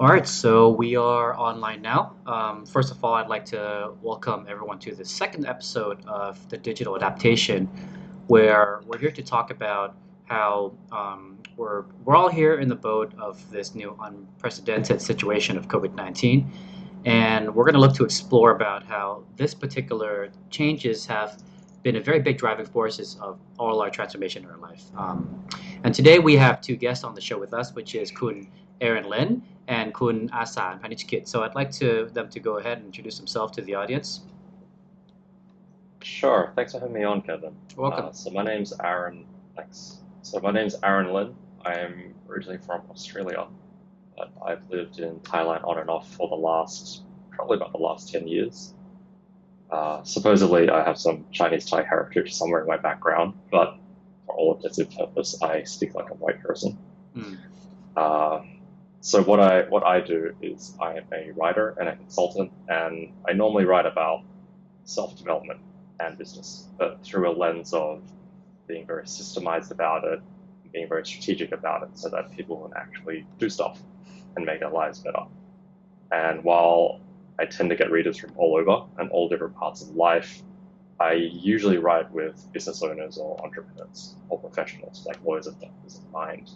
All right, so we are online now. First of all, I'd like to welcome everyone to the second episode of the Digital Adaptation, where we're here to talk about how we're all here in the boat of this new unprecedented situation of COVID-19, and we're going to look to explore about how this particular changes have been a very big driving forces of all our transformation in our life. And today we have two guests on the show with us, which is Kun Aaron Lynn and Kun Arsarn Panichkit. So I'd like them to go ahead and introduce themselves to the audience. Sure. Thanks for having me on, Kevin. You're welcome. My name's Aaron. Thanks. So my name's Aaron Lynn. I'm originally from Australia, but I've lived in Thailand on and off for probably about the last 10 years. Supposedly I have some Chinese Thai heritage somewhere in my background, but for all intents and purposes, I speak like a white person. So what I do is I am a writer and a consultant, and I normally write about self-development and business, but through a lens of being very systemized about it, being very strategic about it, so that people can actually do stuff and make their lives better. And while I tend to get readers from all over and all different parts of life, I usually write with business owners or entrepreneurs or professionals, like lawyers and doctors in mind.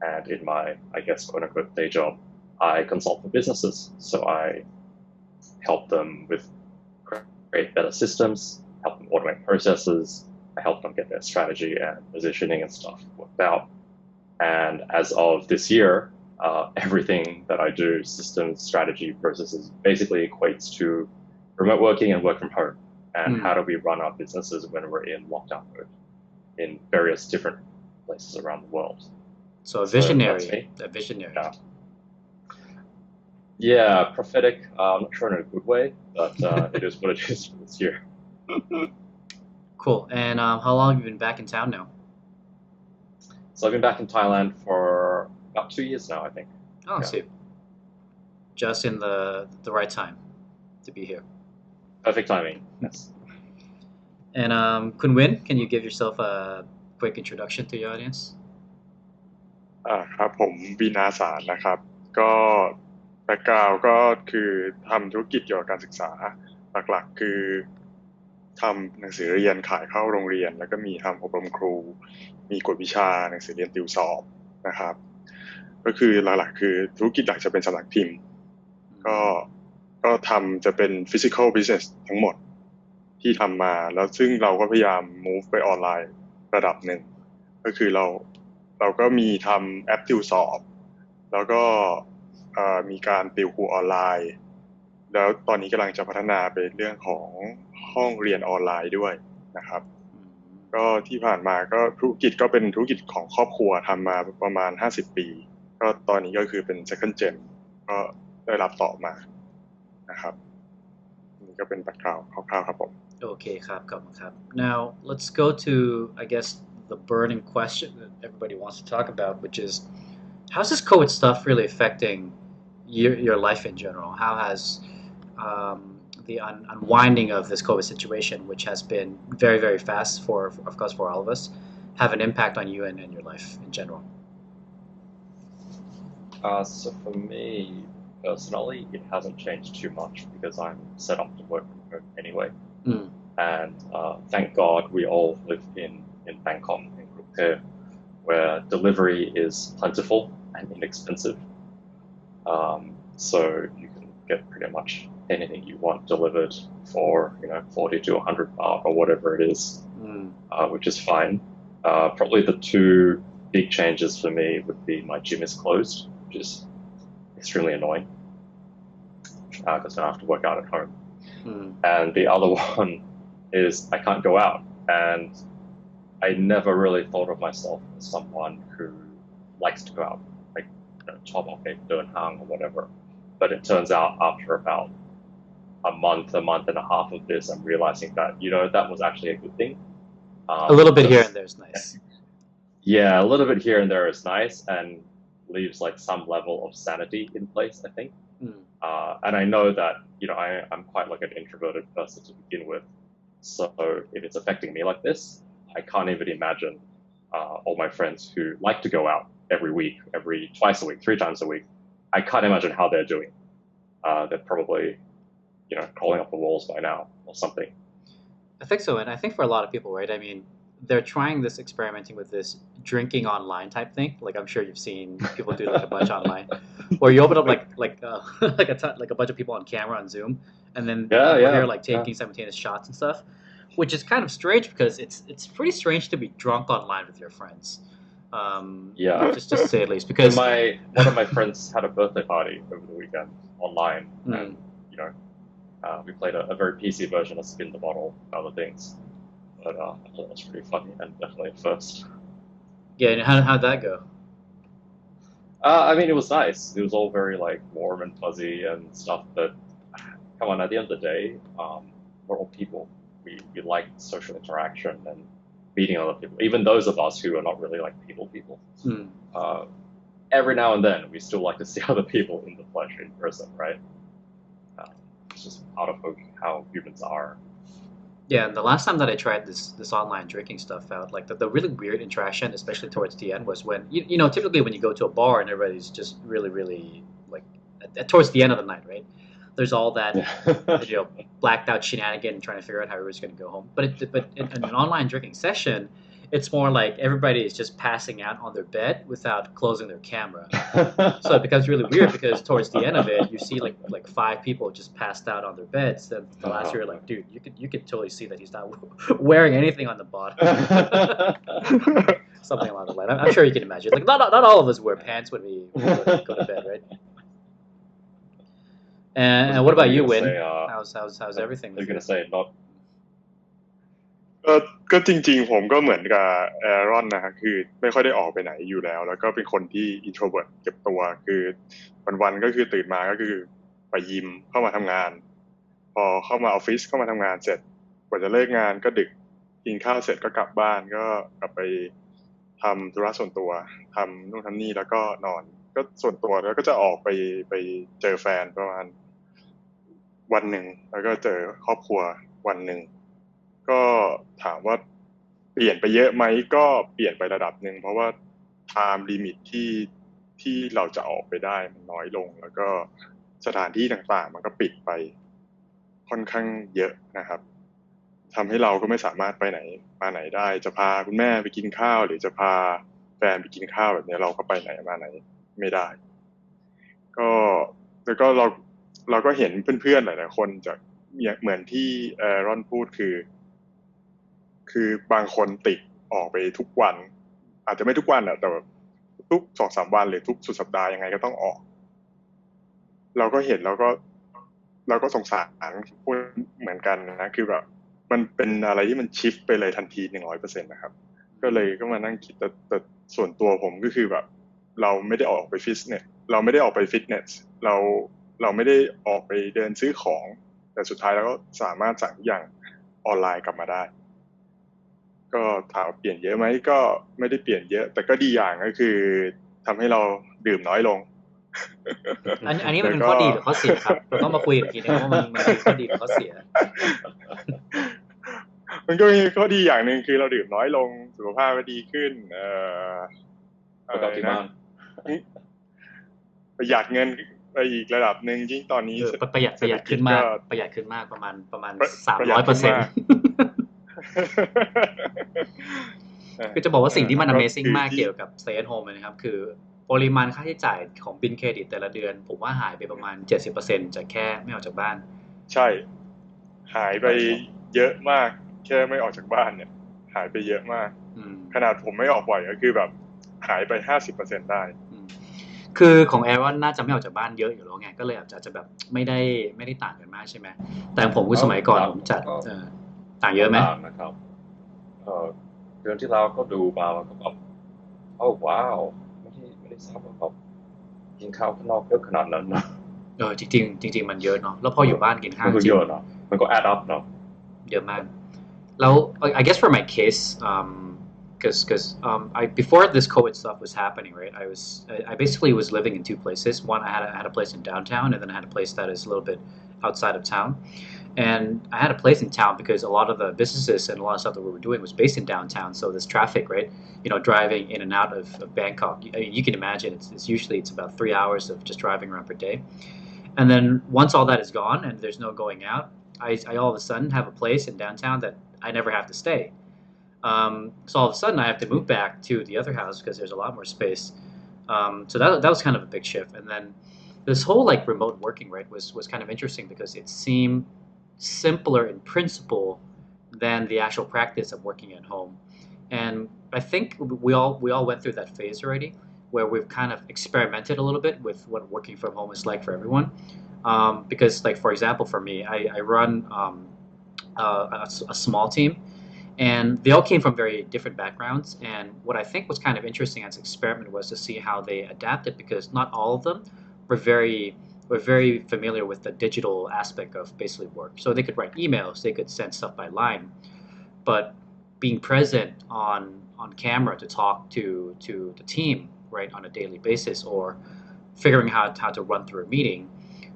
And in my, I guess, quote unquote, day job, I consult for businesses. So I help them create better systems, help them automate processes, I help them get their strategy and positioning and stuff worked out. And as of this year, everything that I do, systems, strategy, processes, basically equates to remote working and work from home. And how do we run our businesses when we're in lockdown mode in various different places around the world. So a visionary. Yeah, prophetic. I'm not sure in a good way, but it is what it is for this year. Cool. And how long have you been back in town now? So I've been back in Thailand for about 2 years now, I think. Oh, I see. Just in the right time to be here. Perfect timing, yes. And Kun Win, can you give yourself a quick introduction to your audience? ครับผมวินาสารนะครับก็แบ็คกราวด์ก็คือทำธุรกิจเกี่ยวกับการศึกษาหลักๆคือทำหนังสือเรียนขายเข้าโรงเรียนแล้วก็มีทำอบรมครูมีกวดวิชาหนังสือเรียนติวสอบนะครับก็คือหลักๆคือธุรกิจหลักจะเป็นสำนักพิมพ์ก็ทำจะเป็น physical business ทั้งหมดที่ทำมาแล้วซึ่งเราก็พยายาม move ไปออนไลน์ระดับหนึ่งก็คือเราก็มีทำแอปติวสอบแล้วก็มีการติวครูออนไลน์แล้วตอนนี้กำลังจะพัฒนาไปเรื่องของห้องเรียนออนไลน์ด้วยนะครับก็ที่ผ่านมาก็ธุรกิจก็เป็นธุรกิจของครอบครัวทำมาประมาณ50ปีก็ตอนนี้ก็คือเป็น second gen ก็ได้รับต่อมานะครับนี่ก็เป็นแบ็คกราวด์คร่าวๆครับผมโอเคครับขอบคุณครับ Now let's go to I guess the burning question that everybody wants to talk about, which is how's this COVID stuff really affecting your life in general? How has the unwinding of this COVID situation, which has been very, very fast of course, for all of us, have an impact on you and your life in general? So for me, personally, it hasn't changed too much because I'm set up to work from home anyway. And thank God we all live in Bangkok, in Krupp, where delivery is plentiful and inexpensive. So you can get pretty much anything you want delivered for 40 to 100 baht or whatever it is, which is fine. Probably the two big changes for me would be my gym is closed, which is extremely annoying because I have to work out at home. And the other one is I can't go out, and I never really thought of myself as someone who likes to go out, like chop off a dern hang or whatever. But it turns out after about a month and a half of this, I'm realizing that that was actually a good thing. A little bit here and there is nice. Yeah, a little bit here and there is nice and leaves like some level of sanity in place, I think. And I know that I'm quite like an introverted person to begin with, so if it's affecting me like this, I can't even imagine all my friends who like to go out every week, twice a week, 3 times a week, I can't imagine how they're doing. They're probably, crawling up the walls by now or something. I think so, and I think for a lot of people, right? I mean, they're trying this experimenting with this drinking online type thing. Like I'm sure you've seen people do like a bunch online, or you open up like a bunch of people on camera on Zoom, and then you're like taking simultaneous shots and stuff, which is kind of strange because it's pretty strange to be drunk online with your friends. Just to say at least, because one of my friends had a birthday party over the weekend online, and we played a very PC version of Spin the Bottle and other things. But I thought it was pretty funny and definitely a first. Yeah, and how'd that go? I mean, it was nice. It was all very like warm and fuzzy and stuff. But come on, at the end of the day, we're all people. We like social interaction and meeting other people. Even those of us who are not really like people. Every now and then, we still like to see other people in the flesh, in person, right? It's just part of how humans are. Yeah, and the last time that I tried this online drinking stuff out, like the really weird interaction, especially towards the end, was when typically when you go to a bar and everybody's just really like towards the end of the night, right? There's all that blacked out shenanigan trying to figure out how everybody's going to go home. But in an online drinking session, it's more like everybody is just passing out on their bed without closing their camera. So it becomes really weird because towards the end of it, you see like 5 people just passed out on their beds. Then the last year, like, dude, you could totally see that he's not wearing anything on the bottom. Something along the line. I'm sure you can imagine. Like not all of us wear pants when we go to bed, right? And what about you, Win? How's everything? You're gonna say not. ก็จริงๆผมก็เหมือนกับแอรอนนะฮะคือไม่ค่อยได้ออกไปไหนอยู่แล้วแล้วก็เป็นคนที่ introvert เก็บตัวคือวันๆก็คือตื่นมาก็คือไปยิมเข้ามาทำงานพอเข้ามาออฟฟิศเข้ามาทำงานเสร็จกว่าจะเลิกงานก็ดึกกินข้าวเสร็จก็กลับบ้านก็กลับไปทำธุระส่วนตัวทำนู่นทำนี่แล้วก็นอนก็ส่วนตัวแล้วก็จะออกไปเจอแฟนประมาณวันหนึ่งแล้วก็เจอครอบครัววันหนึ่งก็ถามว่าเปลี่ยนไปเยอะไหมก็เปลี่ยนไประดับหนึ่งเพราะว่า time limit ที่เราจะออกไปได้มันน้อยลงแล้วก็สถานที่ต่างๆมันก็ปิดไปค่อนข้างเยอะนะครับทำให้เราก็ไม่สามารถไปไหนมาไหนได้จะพาคุณแม่ไปกินข้าวหรือจะพาแฟนไปกินข้าวแบบนี้เราก็ไปไหนมาไหนไม่ได้ก็แล้วก็เราก็เห็นเพื่อนๆหลายๆคนจากเหมือนที่รอนพูดคือบางคนติดออกไปทุกวันอาจจะไม่ทุกวันแต่ทุก 2-3 วันหรือทุกสุดสัปดาห์ยังไงก็ต้องออกเราก็เห็นเราก็สงสารพูดเหมือนกันนะคือแบบมันเป็นอะไรที่มันชิฟไปเลยทันที 100% นะครับก็มานั่งคิดแต่ส่วนตัวผมก็คือแบบเราไม่ได้ออกไปฟิตเนสเราไม่ได้ออกไปฟิตเนสเราไม่ได้ออกไปเดินซื้อของแต่สุดท้ายเราก็สามารถสั่งทุกอย่างออนไลน์กลับมาได้ก็ถามเปลี่ยนเยอะไหมก็ไม่ได้เปลี่ยนเยอะแต่ก็ดีอย่างก็คือทำให้เราดื่มน้อยลงอันนี้มันเป็นข้อดีหรือข้อเสียครับเราต้องมาคุยกันทีนึงว่ามันเป็นข้อดีหรือข้อเสียมันก็มีข้อดีอย่างนึงคือเราดื่มน้อยลงสุขภาพก็ดีขึ้นอะไรนะประหยัดเงินไปอีกระดับนึงยิ่งตอนนี้ประหยัดขึ้นมากประมาณ 300% คือจะบอกว่าสิ่งที่มัน Amazing มากเกี่ยวกับ Stay at Home นะครับคือปริมาณค่าใช้จ่ายของบิลเครดิตแต่ละเดือนผมว่าหายไปประมาณ 70% จากแค่ไม่ออกจากบ้านใช่หายไปเยอะมากแค่ไม่ออกจากบ้านเนี่ยหายไปเยอะมากขนาดผมไม่ออกบ่อยก็คือแบบหายไป 50% ได้คือของแอรอนน่าจะไม่ออกจากบ้านเยอะอยู่แล้วไงก็เลยอาจจะแบบไม่ได้ต่างกันมากใช่ไหมแต่ผมสมัยก่อนผมจัดต่างเยอะไหมนะครับเดือนที่แล้วก็ดูมาแล้วก็แบบโอ้ว้าวไม่ได้ทราบว่าแบบกินข้าวข้างนอกเยอะขนาดนั้นนะจริงมันเยอะเนาะแล้วพออยู่บ้านกินข้าวจริงเยอะเนาะมันก็ add up เนาะเยอะมากแล้ว I guess for my case because before this COVID stuff was happening, right? I basically was living in 2 places. One, I had a place in downtown, and then I had a place that is a little bit outside of town. And I had a place in town because a lot of the businesses and a lot of stuff that we were doing was based in downtown. So there's traffic, right? Driving in and out of Bangkok. You can imagine it's about 3 hours of just driving around per day. And then once all that is gone and there's no going out, I all of a sudden have a place in downtown that I never have to stay. So all of a sudden I have to move back to the other house because there's a lot more space. So that was kind of a big shift. And then this whole like remote working, right, was kind of interesting because it seemed simpler in principle than the actual practice of working at home. And I think we all went through that phase already, where we've kind of experimented a little bit with what working from home is like for everyone. Because, like for example, for me, I run a small team, and they all came from very different backgrounds. And what I think was kind of interesting as an experiment was to see how they adapted, because not all of them were very familiar with the digital aspect of basically work. So they could write emails, they could send stuff by line, but being present on camera to talk to the team, right, on a daily basis, or figuring out how to run through a meeting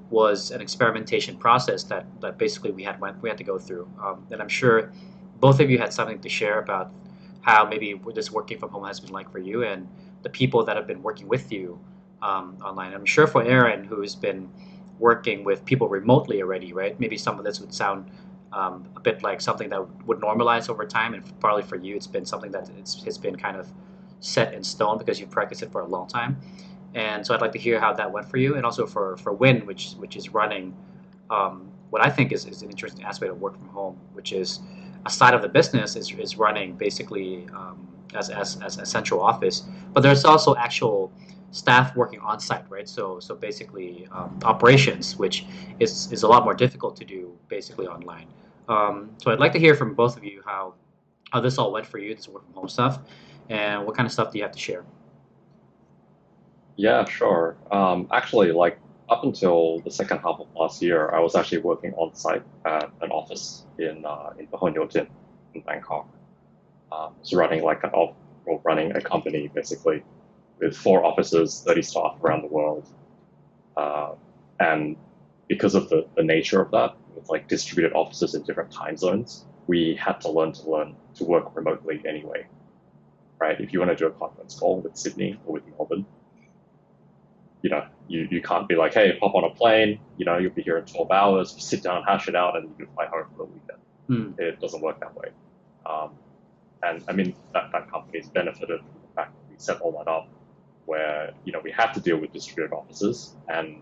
was an experimentation process that basically we had to go through. And I'm sure both of you had something to share about how maybe this working from home has been like for you and the people that have been working with you online. I'm sure for Aaron, who's been working with people remotely already, right? Maybe some of this would sound a bit like something that would normalize over time, and probably for you, it's been something that it's been kind of set in stone because you've practiced it for a long time. And so I'd like to hear how that went for you, and also for Win, which is running what I think is an interesting aspect of work from home, which is a side of the business is running basically as a central office, but there's also actual staff working on site, right? So basically operations, which is a lot more difficult to do basically online. So I'd like to hear from both of you how this all went for you, this work from home stuff, and what kind of stuff do you have to share? Yeah, sure. Actually, like up until the second half of last year, I was actually working on site at an office in Pahonyotin in Bangkok. So running a company basically with 4 offices, 30 staff around the world. And because of the nature of that, with like distributed offices in different time zones, we had to learn to work remotely anyway, right? If you want to do a conference call with Sydney or with Melbourne, you can't be like, hey, pop on a plane, you'll be here in 12 hours, sit down, hash it out, and you can fly home for the weekend. It doesn't work that way. And I mean, that company's benefited from the fact that we set all that up where, we had to deal with distributed offices. And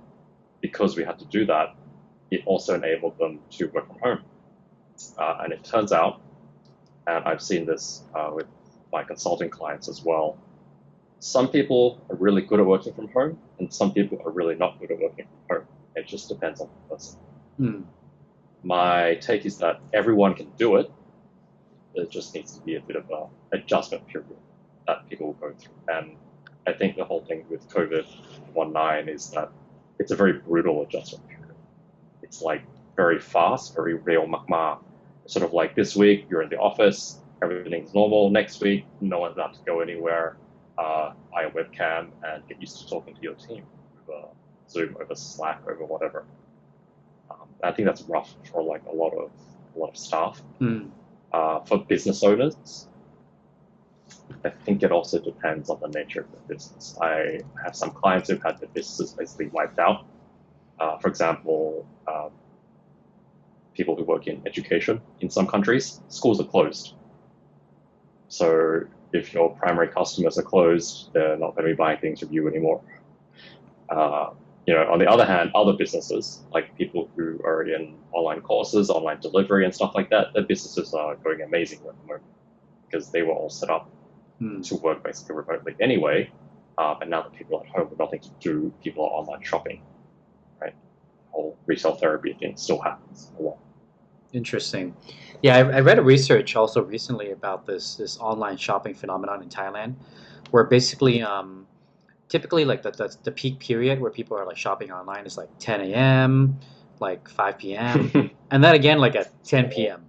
because we had to do that, it also enabled them to work from home. And it turns out, and I've seen this with my consulting clients as well, some people are really good at working from home, and some people are really not good at working from home. It just depends on the person. My take is that everyone can do it. There just needs to be a bit of an adjustment period that people will go through. And I think the whole thing with COVID-19 is that it's a very brutal adjustment period. It's like very fast, very real makma. Sort of like this week, you're in the office, everything's normal. Next week, no one's allowed to go anywhere. Buy a webcam and get used to talking to your team over Zoom, over Slack, over whatever. I think that's rough for like a lot of staff. For business owners, I think it also depends on the nature of the business. I have some clients who've had their businesses basically wiped out. For example, people who work in education in some countries, schools are closed. So if your primary customers are closed, they're not going to be buying things from you anymore. On the other hand, other businesses, like people who are in online courses, online delivery and stuff like that, their businesses are going amazing at the moment because they were all set up to work basically remotely anyway. And now that people are at home with nothing to do, people are online shopping, right? The whole retail therapy thing still happens a lot. Interesting. Yeah, I read a research also recently about this online shopping phenomenon in Thailand, where basically typically like the peak period where people are like shopping online is like 10 a.m., like 5 p.m., and then again like at 10 p.m.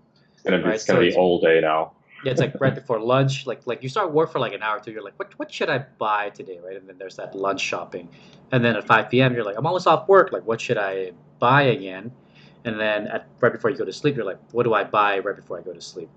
It's gonna be all day now. Yeah, it's like right before lunch. Like you start work for like an hour or two, you're like, what should I buy today, right? And then there's that lunch shopping, and then at 5 p.m. you're like, I'm almost off work. Like, what should I buy again? and then right before you go to sleep, you're like, what do I buy right before I go to sleep?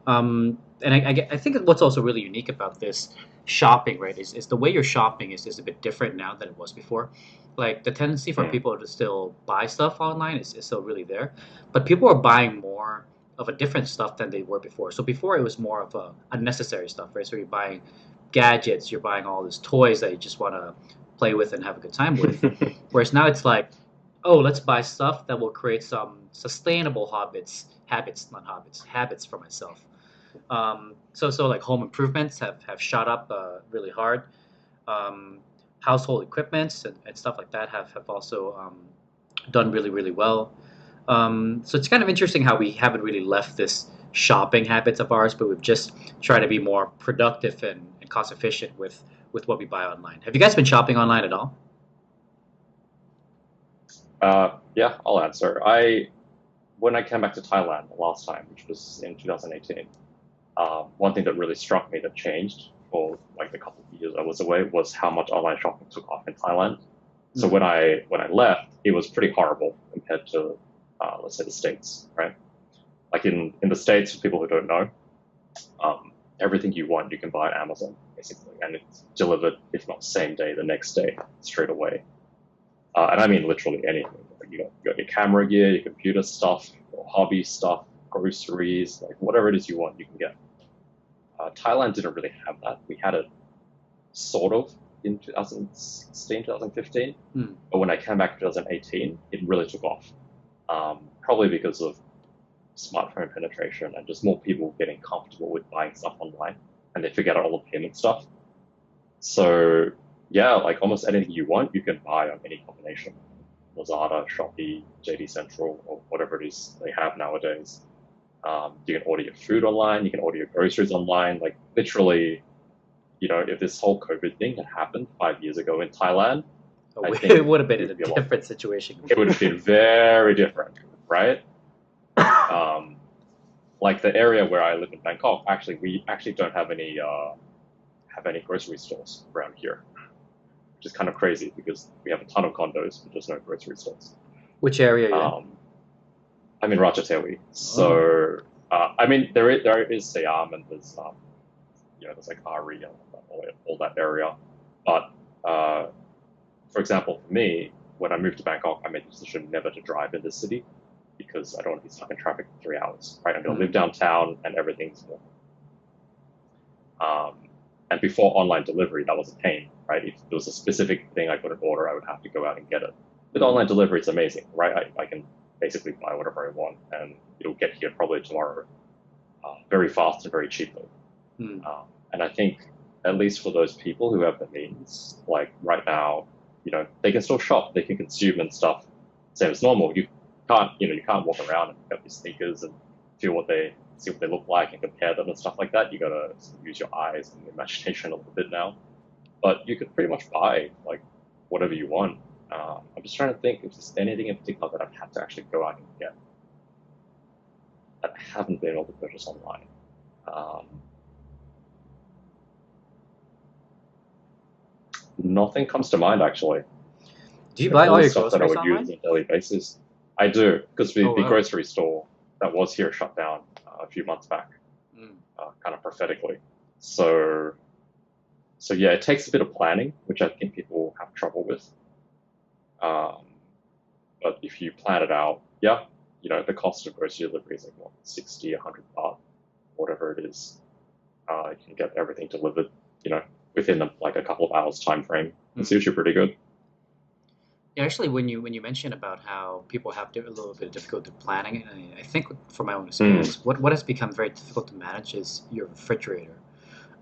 And I think what's also really unique about this shopping, right, is the way you're shopping is a bit different now than it was before. Like the tendency for people to still buy stuff online is still really there, but people are buying more of a different stuff than they were before. So before it was more of a unnecessary stuff, right? So you're buying gadgets, you're buying all these toys that you just want to play with and have a good time with. Whereas now it's like, oh, let's buy stuff that will create some sustainable habits for myself. So like home improvements have shot up really hard. Household equipments and stuff like that have also done really, really well. So it's kind of interesting how we haven't really left this shopping habits of ours, but we've just tried to be more productive and cost efficient with what we buy online. Have you guys been shopping online at all? Yeah, I'll answer. When I came back to Thailand the last time, which was in 2018, one thing that really struck me that changed for like the couple of years I was away was how much online shopping took off in Thailand. So when I left, it was pretty horrible compared to let's say the States, right? Like in the States, for people who don't know, everything you want you can buy on Amazon basically, and it's delivered if not same day, the next day straight away. And I mean literally anything. You got your camera gear, your computer stuff, your hobby stuff, groceries, like whatever it is you want, you can get. Thailand didn't really have that. We had it sort of in 2016, 2015. But when I came back in 2018, it really took off. Probably because of smartphone penetration and just more people getting comfortable with buying stuff online, and they forget all the payment stuff. So yeah, like almost anything you want, you can buy on any combination. Lazada, Shopee, JD Central, or whatever it is they have nowadays. You can order your food online, you can order your groceries online. Like literally, if this whole COVID thing had happened 5 years ago in Thailand, I think it would have been in a different situation. It would have been very different, right? Like the area where I live in Bangkok, we actually don't have any grocery stores around here, which is kind of crazy because we have a ton of condos, but there's no grocery stores. Which area are you in? I'm in Ratchathewi. So, I mean, there is Siam and there's like Ari and all that area. But, for example, for me, when I moved to Bangkok, I made the decision never to drive in the city because I don't want to be stuck in traffic for 3 hours, right? I'm going to live downtown and everything's more. And before online delivery, that was a pain, right? If there was a specific thing I couldn't order, I would have to go out and get it. With online delivery, it's amazing, right? I can basically buy whatever I want and it'll get here probably tomorrow very fast and very cheaply. And I think at least for those people who have the means, like right now, they can still shop, they can consume and stuff, same as normal. You can't walk around and pick up your sneakers and see what they look like and compare them and stuff like that. You gotta use your eyes and your imagination a little bit now. But you could pretty much buy like whatever you want. I'm just trying to think if there's anything in particular that I've had to actually go out and get that I haven't been able to purchase online. Nothing comes to mind actually. Do you buy all your stuff that I groceries would use online? on a daily basis? I do, because the grocery store that was here shut down a few months back, kind of prophetically. So yeah, it takes a bit of planning, which I think people have trouble with. But if you plan it out, yeah, the cost of grocery delivery is like what, 60, 100 baht, whatever it is. You can get everything delivered, within like a couple of hours time frame. It's usually pretty good. Yeah, actually, when you mention about how people have a little bit of difficulty planning, I think from my own experience, what has become very difficult to manage is your refrigerator.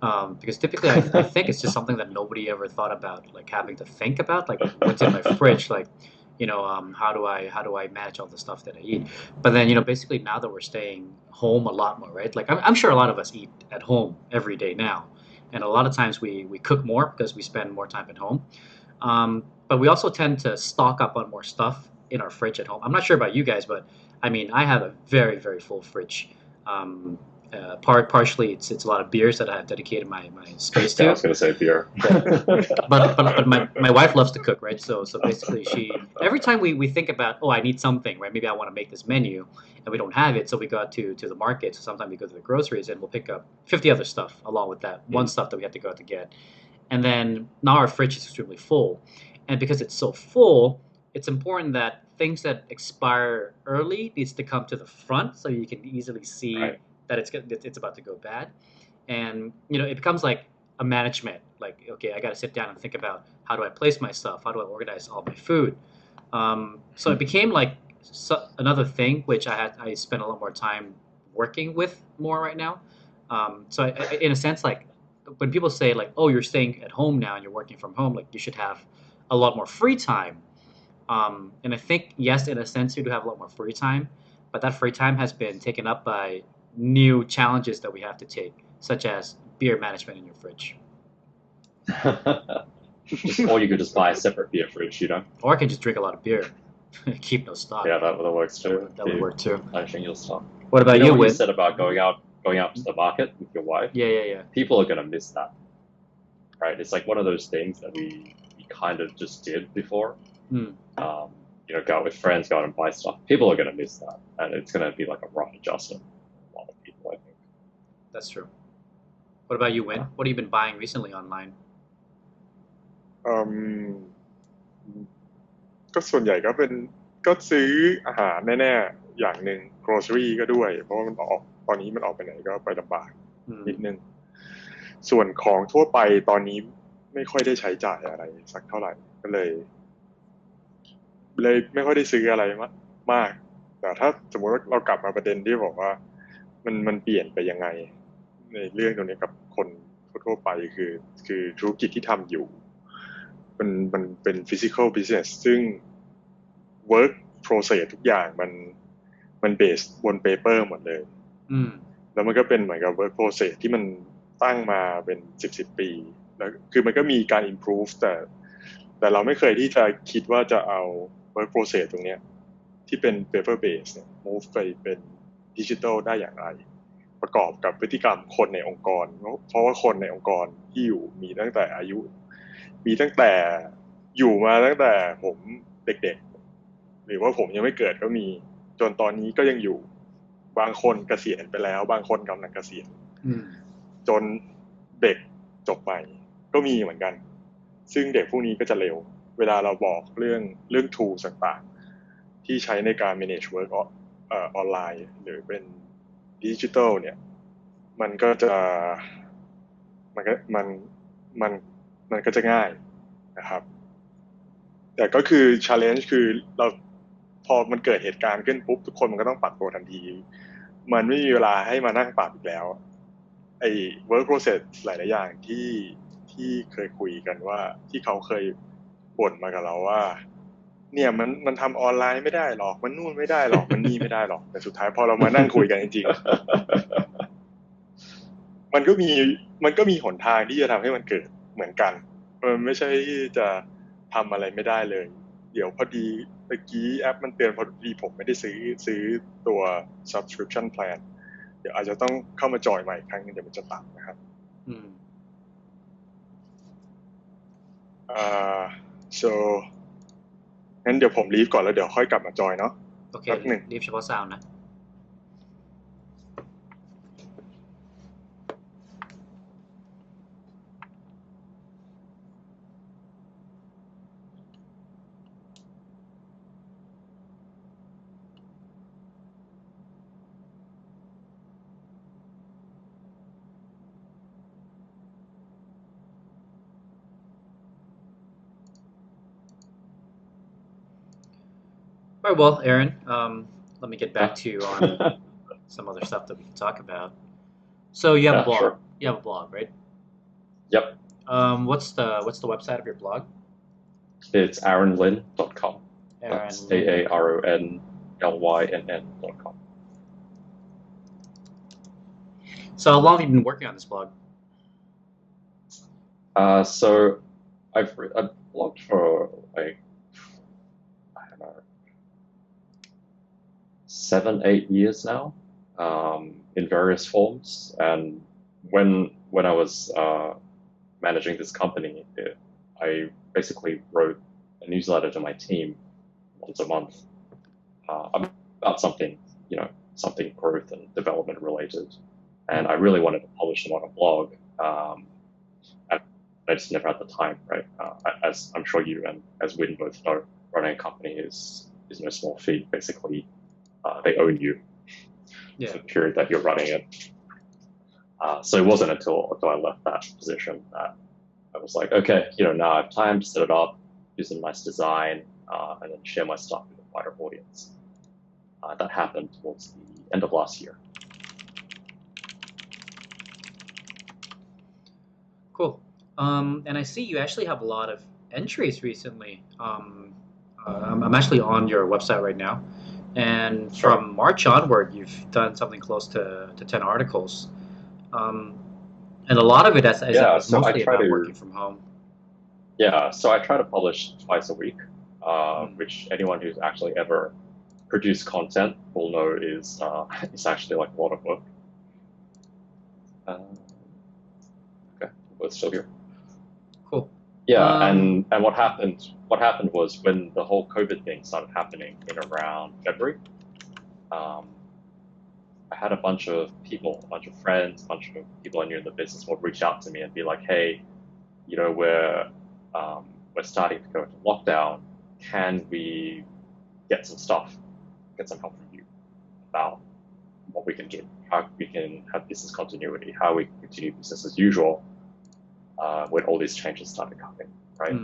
Because typically, I think it's just something that nobody ever thought about, like having to think about, like what's in my fridge, like how do I manage all the stuff that I eat. But then basically now that we're staying home a lot more, right? Like I'm sure a lot of us eat at home every day now, and a lot of times we cook more because we spend more time at home. But we also tend to stock up on more stuff in our fridge at home. I'm not sure about you guys, but I mean, I have a very, very full fridge. Partially, it's a lot of beers that I have dedicated my space to. I was going to say beer. but my wife loves to cook, right? So basically, every time we think about, oh, I need something, right? Maybe I want to make this menu, and we don't have it, so we go out to the market. So sometimes we go to the groceries, and we'll pick up 50 other stuff along with that one stuff that we have to go out to get. And then now our fridge is extremely full, and because it's so full, it's important that things that expire early needs to come to the front so you can easily see. Right. That it's about to go bad, and it becomes like a management. Like, okay, I got to sit down and think about how do I place my stuff, how do I organize all my food. So it became like another thing which I spend a lot more time working with more right now. So I, in a sense, like when people say like, oh, you're staying at home now and you're working from home, like you should have a lot more free time. And I think yes, in a sense, you do have a lot more free time, but that free time has been taken up by new challenges that we have to take, such as beer management in your fridge. Or you could just buy a separate beer fridge, Or I can just drink a lot of beer, keep no stock. Yeah, that works too. That would work too. Managing your stock. What about you, what Win? You said about going out to the market with your wife. Yeah. People are gonna miss that, right? It's like one of those things that we kind of just did before. Go out with friends, go out and buy stuff. People are gonna miss that, and it's gonna be like a rough adjustment. I think. That's true. What about you, Win? What have you been buying recently online? ก็ส่วนใหญ่ก็ซื้ออาหารแน่ๆอย่างหนึ่ง grocery ก็ด้วยเพราะว่าตอนนี้มันออกไปไหนก็ไปลำบากนิดนึงส่วนของทั่วไปตอนนี้ไม่ค่อยได้ใช้จ่ายอะไรสักเท่าไหร่ก็เลยไม่ค่อยได้ซื้ออะไรมากแต่ถ้าสมมติว่าเรากลับมาประเด็นที่บอกว่ามันเปลี่ยนไปยังไงในเรื่องตรงนี้กับคนทั่วไปคือธุรกิจที่ทำอยู่มันเป็น physical business ซึ่ง work process ทุกอย่างมัน based บน paper หมดเลยแล้วมันก็เป็นเหมือนกับ work process ที่มันตั้งมาเป็น10 ปีแล้วคือมันก็มีการ improve แต่เราไม่เคยที่จะคิดว่าจะเอา work process ตรงเนี้ยที่เป็น paper based เนี่ย move ไปเป็น digital ได้อย่างไรประกอบกับพฤติกรรมคนในองค์กรเพราะว่าคนในองค์กรที่อยู่มีตั้งแต่อยู่มาตั้งแต่ผมเด็กๆหรือว่าผมยังไม่เกิดก็มีจนตอนนี้ก็ยังอยู่บางคนเกษียณไปแล้วบางคนกำลังเกษียณจนเด็กจบใหม่ก็มีเหมือนกันซึ่งเด็กพวกนี้ก็จะเร็วเวลาเราบอกเรื่อง tools ต่างๆที่ใช้ในการ manage work ออนไลน์หรือเป็นดิจิทัลเนี่ยมันก็จะง่ายนะครับแต่ก็คือ challenge คือเราพอมันเกิดเหตุการณ์ขึ้นปุ๊บทุกคนมันก็ต้องปรับตัวทันทีมันไม่มีเวลาให้มานั่งปรับอีกแล้วไอ้ work process หลายๆอย่างที่เคยคุยกันว่าที่เขาเคยบ่นมากับเราว่าเนี่ยมันทำออนไลน์ไม่ได้หรอกมันนู่นไม่ได้หรอกมันนี่ไม่ได้หรอกแต่สุดท้ายพอเรามานั่งคุยกันจริงๆมันก็มีหนทางที่จะทำให้มันเกิดเหมือนกันมันไม่ใช่ที่จะทำอะไรไม่ได้เลยเดี๋ยวพอดีเมื่อกี้แอปมันเตือนพอดีผมไม่ได้ซื้อตัว subscription plan เดี๋ยวอาจจะต้องเข้ามาจอยใหม่อีกครั้งนึงเดี๋ยวมันจะตัดนะครับso งั้นเดี๋ยวผมลีฟก่อนแล้วเดี๋ยวค่อยกลับมาจอยเนาะโอเคลีฟเฉพาะซาวด์นะ All right, well, Aaron, let me get back to you on some other stuff that we can talk about. So you have a blog. Sure. You have a blog, right? Yep. What's the website of your blog? It's aaronlynn.com. That's AARONLYNN.com. So how long have you been working on this blog? So I've blogged for like 7-8 years now. in various forms. And when I was managing this company, I basically wrote a newsletter to my team once a month about something, something growth and development related. And I really wanted to publish them on a blog. I just never had the time, right? As I'm sure you and as Win both know, running a company is no small feat. Basically, they own you for the period that you're running it. So it wasn't until I left that position that I was like, okay, now I have time to set it up, do some nice design, and then share my stuff with a wider audience. That happened towards the end of last year. Cool. And I see you actually have a lot of entries recently. I'm actually on your website right now. And from March onward, you've done something close to 10 articles. And a lot of it is mostly about working from home. Yeah, so I try to publish twice a week, which anyone who's actually ever produced content will know is actually like a lot of work. Okay, we're still here. Cool. Yeah, and what happened was when the whole COVID thing started happening in around February, I had a bunch of people, a bunch of friends, a bunch of people I knew in the business would reach out to me and be like, hey, we're starting to go into lockdown. Can we get some help from you about what we can do, how we can have business continuity, how we can continue business as usual when all these changes started coming, right?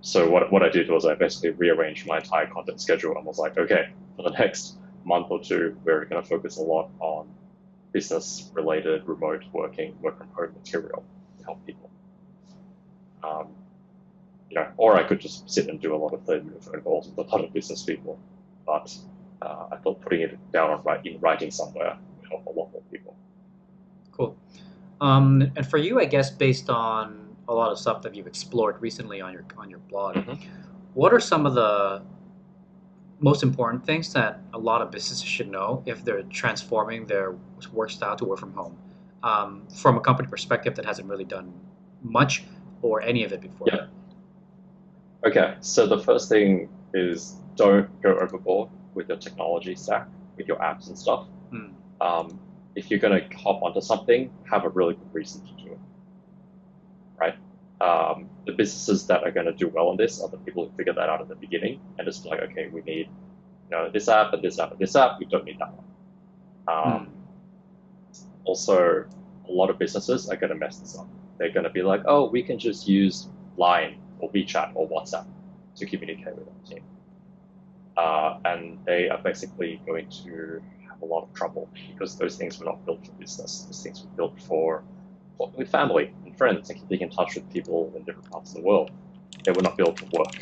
So what I did was I basically rearranged my entire content schedule and was like, okay, for the next month or two, we're going to focus a lot on business-related remote working, work from home material to help people. Or I could just sit and do a lot of 30-minute phone calls with a lot of business people. But I thought putting it down in writing somewhere would help a lot more people. Cool. And for you, I guess, based on a lot of stuff that you've explored recently on your blog, what are some of the most important things that a lot of businesses should know if they're transforming their work style to work from home, from a company perspective that hasn't really done much or any of it before? Yeah. Okay, so the first thing is don't go overboard with your technology stack, with your apps and stuff. If you're going to hop onto something, have a really good reason to do it, right? The businesses that are going to do well on this are the people who figure that out at the beginning and just like, okay, we need this app and this app and this app. We don't need that one. Also, a lot of businesses are going to mess this up. They're going to be like, oh, we can just use Line or WeChat or WhatsApp to communicate with our team. And they are basically going to have a lot of trouble because those things were not built for business. Those things were built with family and friends and keeping in touch with people in different parts of the world. They were not built for work.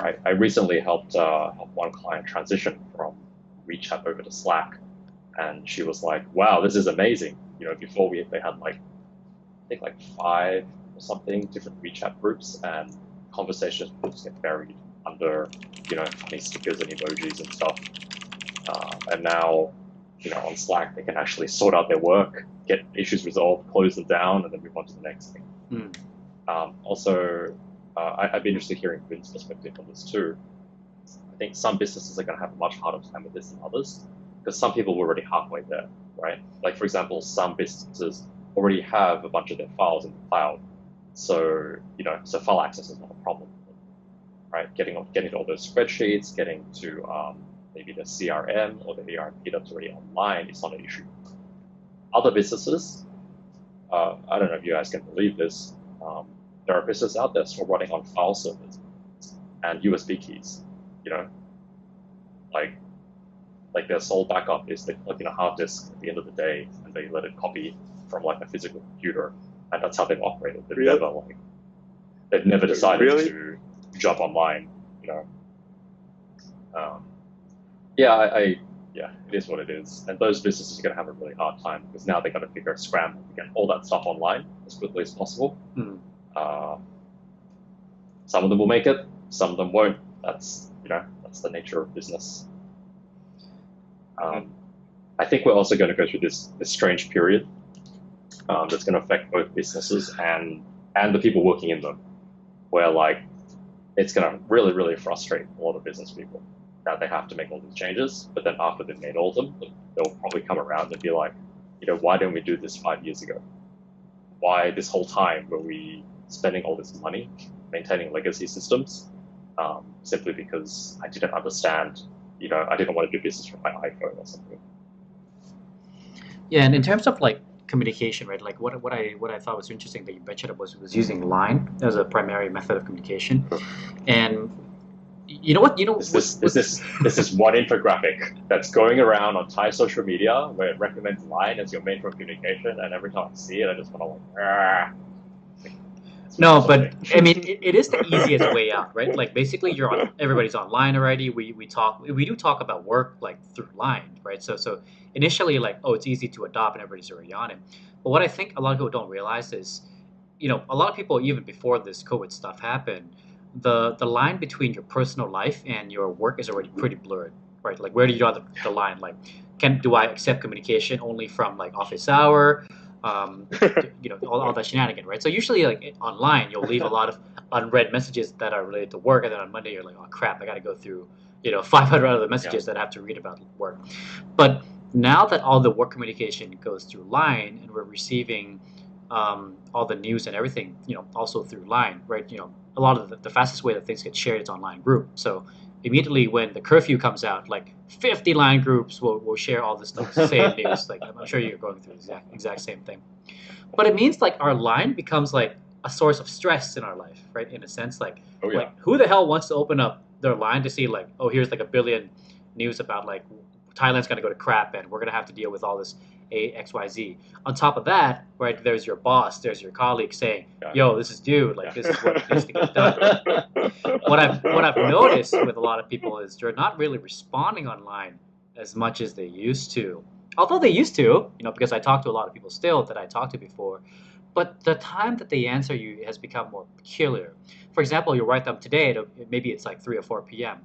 Right? I recently helped one client transition from WeChat over to Slack, and she was like, wow, this is amazing. Before they had I think 5 or something different WeChat groups, and conversations would just get buried under funny stickers and emojis and stuff. And now on Slack they can actually sort out their work, get issues resolved, close them down, and then move on to the next thing. Also, I'd be interested in hearing Vin's perspective on this too. I think some businesses are going to have a much harder time with this than others because some people were already halfway there, right? Like for example, some businesses already have a bunch of their files in the cloud. So, so file access is not a problem, right? Getting to all those spreadsheets, getting to maybe the CRM or the ERP that's already online is not an issue. Other businesses, I don't know if you guys can believe this, there are businesses out there still running on file servers and USB keys, like their sole backup is they plug in a hard disk at the end of the day and they let it copy from a physical computer, and that's how they've operated. They've never decided to jump online, it is what it is. And those businesses are going to have a really hard time because now they've got to scramble to get all that stuff online as quickly as possible. Some of them will make it, some of them won't. That's the nature of business. I think we're also going to go through this strange period that's going to affect both businesses and the people working in them, where like it's going to really frustrate a lot of business people that they have to make all these changes, but then after they've made all of them, they'll probably come around and be like, why didn't we do this 5 years ago? Why this whole time were we spending all this money maintaining legacy systems simply because I didn't understand, I didn't want to do business from my iPhone or something. Yeah, and in terms of like communication, right? Like what I thought was interesting that you mentioned was using Line as a primary method of communication, and this is one infographic that's going around on Thai social media where it recommends Line as your main form of communication, and every time I see it, I just want to like. No, but I mean, it is the easiest way out, right? Like basically, everybody's online already. We do talk about work like through Line, right? So initially, like, it's easy to adopt and everybody's already on it. But what I think a lot of people don't realize is, a lot of people even before this COVID stuff happened, the line between your personal life and your work is already pretty blurred, right? Like where do you draw the line? Like, do I accept communication only from like office hour? All that shenanigan, right? So usually like online you'll leave a lot of unread messages that are related to work, and then on Monday you're like, oh crap, I gotta go through 500 other messages that I have to read about work. But now that all the work communication goes through Line and we're receiving all the news and everything also through Line, right? A lot of the fastest way that things get shared is online group. So immediately when the curfew comes out, like 50 Line groups will share all this stuff, same news. Like I'm sure you're going through the exact same thing. But it means like our Line becomes like a source of stress in our life, right? In a sense, like, like who the hell wants to open up their Line to see like, here's like a billion news about like Thailand's gonna go to crap and we're gonna have to deal with all this XYZ. On top of that, right, there's your boss, there's your colleague saying, yo, this is due, like this is what needs to get done. What I've noticed with a lot of people is they're not really responding online as much as they used to. Although they used to, because I talk to a lot of people still that I talked to before, but the time that they answer you has become more peculiar. For example, you write them today, maybe it's like 3 or 4 p.m.,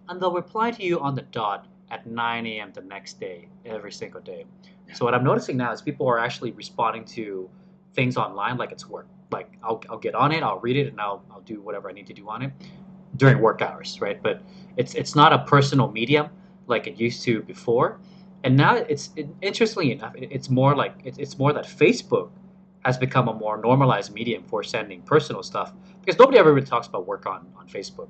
and they'll reply to you on the dot at 9 a.m. the next day, every single day. So what I'm noticing now is people are actually responding to things online like it's work. Like I'll get on it, I'll read it, and I'll do whatever I need to do on it during work hours, right? But it's not a personal medium like it used to before. And now interestingly enough, it's more like it's more that Facebook has become a more normalized medium for sending personal stuff, because nobody ever really talks about work on Facebook.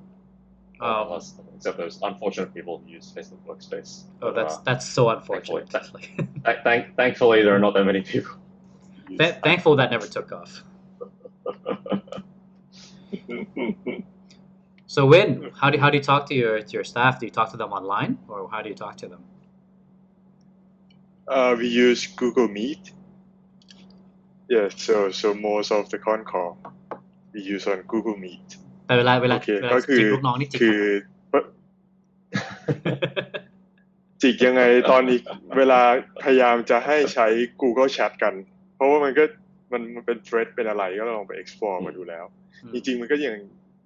Except those unfortunate people who use Facebook Workspace. Oh, that's so unfortunate. Thankfully, there are not that many people. Thankful that never took off. So, Win, how do you talk to your staff? Do you talk to them online, or how do you talk to them? We use Google Meet. Yeah, so most of the con call we use on Google Meet. แต่เวลาจิกลูกน้องนี่จิกคือจิกยังไงตอนนี้เวลาพยายามจะให้ใช้ Google Chat กันเพราะว่ามันเป็น thread เป็นอะไรก็ลองไป explore มาดูแล้วจริงๆมันก็อ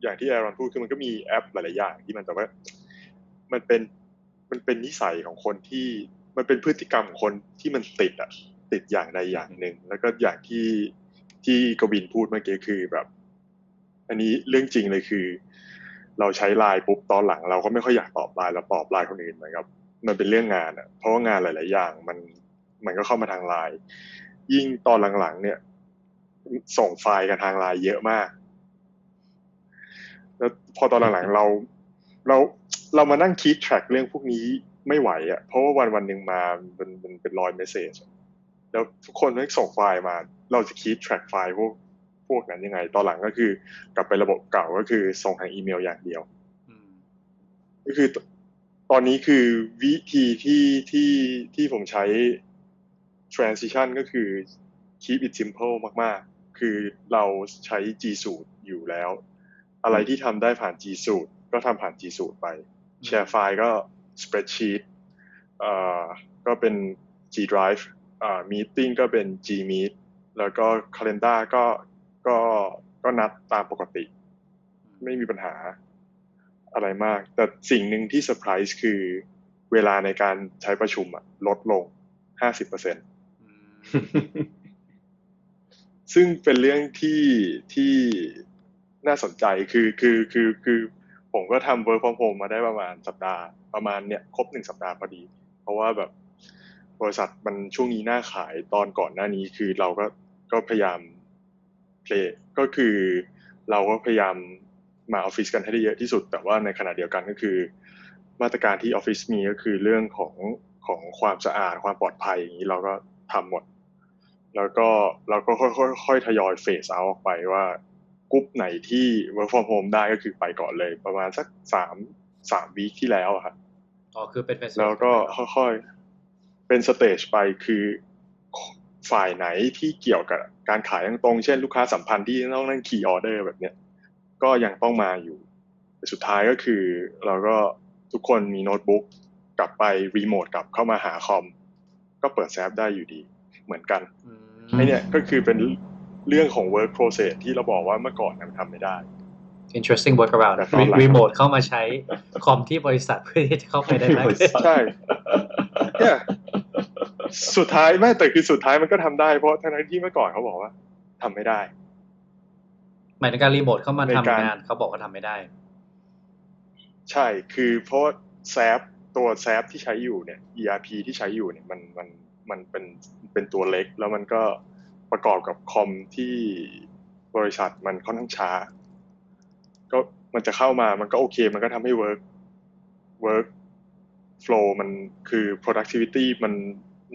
ย่างที่ Aaron พูดคือมันก็มีแอปหลายๆอย่างที่มันแต่ว่ามันเป็นนิสัยของคนที่มันเป็นพฤติกรรมของคนที่มันติดอย่างใดอย่างหนึ่งแล้วก็อย่างที่กวินพูดเมื่อกี้คือแบบอันนี้เรื่องจริงเลยคือเราใช้ไลน์ปุ๊บตอนหลังเราก็ไม่ค่อยอยากตอบไลน์เราตอบไลน์คนอื่นเหมือนกับมันเป็นเรื่องงานอ่ะเพราะว่างานหลายๆอย่างมันก็เข้ามาทางไลน์ยิ่งตอนหลังๆเนี่ยส่งไฟล์กันทางไลน์เยอะมากแล้วพอตอนหลังๆเรามานั่งคีปแทร็กเรื่องพวกนี้ไม่ไหวอ่ะเพราะว่าวันนึงมามันเป็น100 เมสเสจแล้วทุกคนต้องส่งไฟล์มาเราจะคีปแทร็กไฟล์พวกนั้นยังไงตอนหลังก็คือกลับไประบบเก่าก็คือส่งทางอีเมลอย่างเดียวก็คือตอนนี้คือวิธีที่ผมใช้ transition ก็คือ keep it simple มากๆคือเราใช้ G Suite อยู่แล้วอะไรที่ทำได้ผ่าน G Suite ก็ทำผ่าน G Suite ไปแชร์ไฟล์ก็ spreadsheet ก็เป็น G Drive meeting ก็เป็น G Meet แล้วก็ calendar ก็นัดตามปกติไม่มีปัญหาอะไรมากแต่สิ่งหนึ่งที่เซอร์ไพรส์คือเวลาในการใช้ประชุมลดลง 50% ซึ่งเป็นเรื่องที่น่าสนใจคือผมก็ทำ work from home มาได้ประมาณสัปดาห์ประมาณเนี่ยครบ1สัปดาห์พอดีเพราะว่าแบบบริษัทมันช่วงนี้น่าขายตอนก่อนหน้านี้คือเราก็พยายามก็คือเราก็พยายามมาออฟฟิศกันให้ได้เยอะที่สุดแต่ว่าในขณะเดียวกันก็คือมาตรการที่ออฟฟิศมีก็คือเรื่องของความสะอาดความปลอดภัยอย่างนี้เราก็ทำหมดแล้วก็เราก็ค่อยทยอยเฟสเอาออกไปว่ากรุ๊ปไหนที่ work from home ได้ก็คือไปก่อนเลยประมาณสัก3 วีคที่แล้วครับคือเป็นแล้วก็ค่อยๆเป็นสเตจไปคือฝ่ายไหนที่เกี่ยวกับการขายตรงๆเช่นลูกค้าสัมพันธ์ที่ต้องนั่งคีย์ออเดอร์แบบเนี้ยก็ยังต้องมาอยู่แต่สุดท้ายก็คือเราก็ทุกคนมีโน้ตบุ๊กกลับไปรีโมทกลับเข้ามาหาคอมก็เปิดแซฟได้อยู่ดีเหมือนกันไอ้เนี่ยก็คือเป็นเรื่องของ work process ที่เราบอกว่าเมื่อก่อนมันทำไม่ได้ interesting workaround รีโมทเข้ามาใช้คอมที่บริษัทเพื่อที่จะเข้าไปได้ไหมใช่เนี่ยสุดท้ายไม่แต่คือสุดท้ายมันก็ทำได้เพราะทั้งที่เมื่อก่อนเขาบอกว่าทำไม่ได้หมายถึงการรีโมทเข้ามาทำงานเขาบอกว่าทำไม่ได้ใช่คือเพราะแซฟตัวแซฟที่ใช้อยู่เนี่ย ERP ที่ใช้อยู่เนี่ยมันเป็นตัวเล็กแล้วมันก็ประกอบกับคอมที่บริษัทมันค่อนข้างช้าก็มันจะเข้ามามันก็โอเคมันก็ทำให้ work flow มันคือ productivity มัน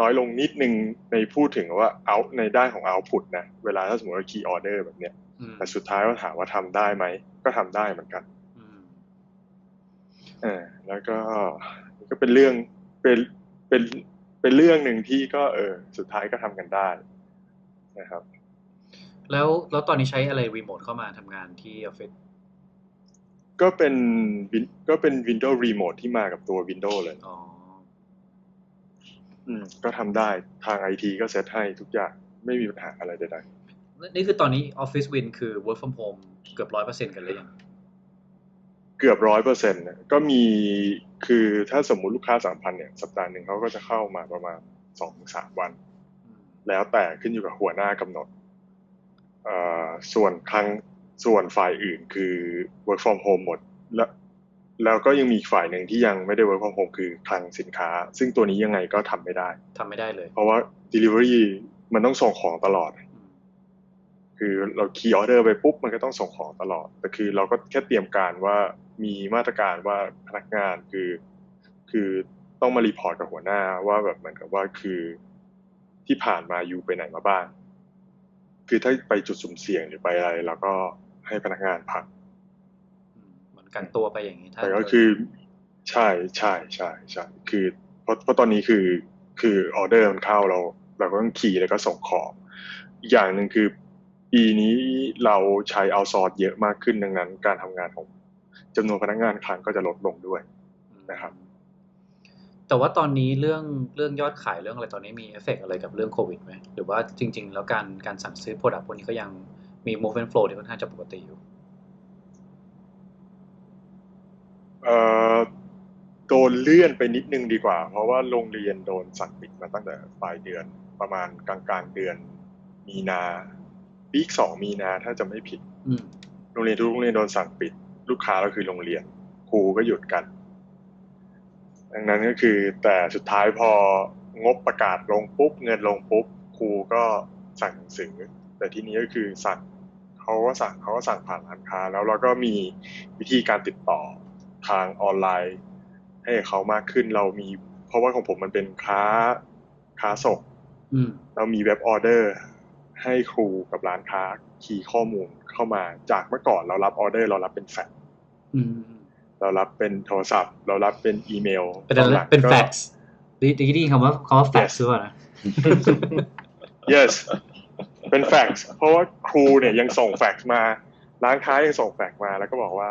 น้อยลงนิดนึงในพูดถึงว่าในด้านของ output นะเวลาถ้าสมมติว่า key order แบบเนี้ยแต่สุดท้ายว่าถามว่าทำได้ไหมก็ทำได้เหมือนกันแล้วก็เป็นเรื่องเป็นเรื่องหนึ่งที่ก็สุดท้ายก็ทำกันได้นะครับแล้วตอนนี้ใช้อะไรรีโมทเข้ามาทำงานที่ออฟฟิศก็เป็น Windows Remote ที่มากับตัว Windows เลยก็ทำได้ทาง IT ก็เซตให้ทุกอย่างไม่มีปัญหาอะไรใดๆนี่คือตอนนี้ Office Win คือ Work from Home เกือบ 100% กันเลยยังเกือบ 100% ก็มีคือถ้าสมมุติลูกค้า3,000เนี่ยสัปดาห์นึงเขาก็จะเข้ามาประมาณ 2-3 วันแล้วแต่ขึ้นอยู่กับหัวหน้ากำหนดส่วนฝ่ายอื่นคือ work from home หมดแล้วก็ยังมีฝ่ายหนึ่งที่ยังไม่ได้ work from home คือคลังสินค้าซึ่งตัวนี้ยังไงก็ทำไม่ได้เลยเพราะว่า delivery มันต้องส่งของตลอดคือเรา key order ไปปุ๊บมันก็ต้องส่งของตลอดแต่คือเราก็แค่เตรียมการว่ามีมาตรการว่าพนักงานคือต้องมารีพอร์ตกับหัวหน้าว่าแบบเหมือนกับว่าคือที่ผ่านมาอยู่ไปไหนมาบ้างคือถ้าไปจุดสุ่มเสี่ยงหรือไปอะไรเราก็ให้พนักงานพักเหมือนกันตัวไปอย่างนี้แต่ก็คือใช่คือเพราะตอนนี้คือออเดอร์มันเข้าเราก็ต้องคีย์แล้วก็ส่งของอีกอย่างนึงคือปีนี้เราใช้เอาซอร์สเยอะมากขึ้นดังนั้นการทำงานของจำนวนพนักงานครั้งก็จะลดลงด้วยนะครับแต่ว่าตอนนี้เรื่องยอดขายเรื่องอะไรตอนนี้มีเอฟเฟกต์อะไรกับเรื่องโควิดไหมหรือว่าจริงๆแล้วการสั่งซื้อ product พวกนี้ก็ยังมี move and flow ที่ค่อนข้างจะปกติอยู่โดนเลื่อนไปนิดนึงดีกว่าเพราะว่าโรงเรียนโดนสั่งปิดมาตั้งแต่ปลายเดือนประมาณกลางเดือนมีนาปี2มีนาถ้าจะไม่ผิดโรงเรียนทุกโรงเรียนโดนสั่งปิดลูกค้าก็คือโรงเรียนครูก็หยุดกันดังนั้นก็คือแต่สุดท้ายพองบประกาศลงปุ๊บเงินลงปุ๊บครูก็สั่งหนังสือแต่ที่นี้ก็คือเขาก็สั่งผ่านร้านค้าแล้วเราก็มีวิธีการติดต่อทางออนไลน์ให้เขามากขึ้นเรามีเพราะว่าของผมมันเป็นค้าส่งเรามีเว็บออเดอร์ให้ครูกับร้านค้าคีย์ข้อมูลเข้ามาจากเมื่อก่อนเรารับออเดอร์เรารับเป็นแฟกซ์เรารับเป็นโทรศัพท์เรารับเป็นอีเมลเป็นแฟกซ์ดีคำว่าแฟกซ์ด้วยนะ yes เป็นแฟกซ์เพราะว่าครูเนี่ยยังส่งแฟกซ์มาร้านค้ายังส่งแฟกซ์มาแล้วก็บอกว่า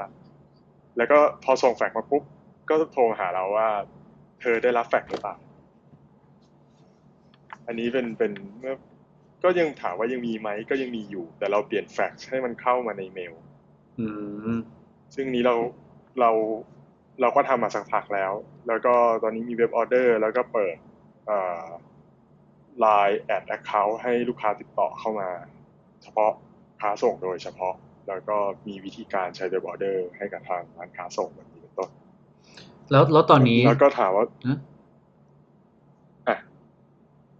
แล้วก็พอส่งแฟกซ์มาปุ๊บก็โทรหาเราว่าเธอได้รับแฟกซ์หรือเปล่าอันนี้เป็นเมื่อก็ยังถามว่ายังมีไหมก็ยังมีอยู่แต่เราเปลี่ยนแฟกซ์ให้มันเข้ามาในเมลซึ่งนี้เราก็ทำมาสักพักแล้วก็ตอนนี้มีเว็บออเดอร์แล้วก็เปิด Line Ad Account ให้ลูกค้าติดต่อเข้ามาเฉพาะค้าส่งโดยเฉพาะแล้วก็มีวิธีการใช้ Web Order ให้กับทางร้านค้าส่งแบบนี้เป็นต้นแล้วตอนนี้แล้วก็ถามว่า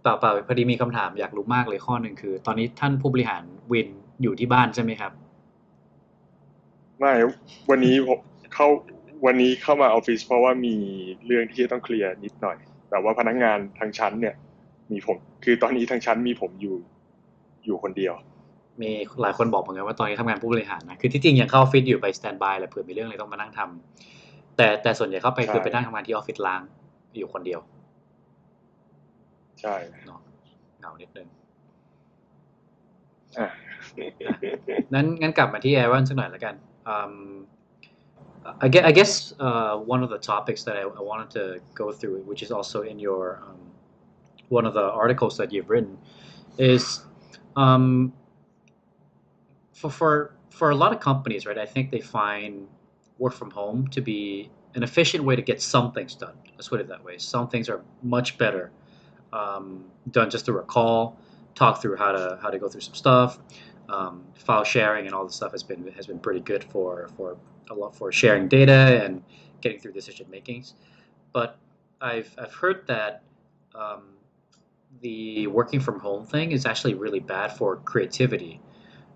เปล่าพอดีมีคำถามอยากรู้มากเลยข้อหนึ่งคือตอนนี้ท่านผู้บริหารวินอยู่ที่บ้านใช่ไหมครับไม่วันนี้เข้ามาออฟฟิศเพราะว่ามีเรื่องที่ต้องเคลียร์นิดหน่อยแต่ว่าพนักงานทางชั้นเนี่ยมีผมคือตอนนี้ทางชั้นมีผมอยู่คนเดียวมีหลายคนบอกเหมือนกันว่าตอนนี้ทำงานผู้บริหารนะคือที่จริงยังเข้าออฟฟิศอยู่ไปสแตนด์บายแหละเผื่อมีเรื่องอะไรต้องมานั่งทำแต่ส่วนใหญ่เข้าไปคือไปนั่งทำงานที่ออฟฟิศล้างอยู่คนเดียวใช่เนาะเหงานิดนึงงั้นกลับมาที่ Aaron สักหน่อยแล้วกันI guess one of the topics that I wanted to go through, which is also in your one of the articles that you've written, is for a lot of companies, right? I think they find work from home to be an efficient way to get some things done. Let's put it that way. Some things are much better done just through a call, talk through how to go through some stuff. File sharing and all this stuff has been pretty good for a lot for sharing data and getting through decision makings. But I've heard that the working from home thing is actually really bad for creativity.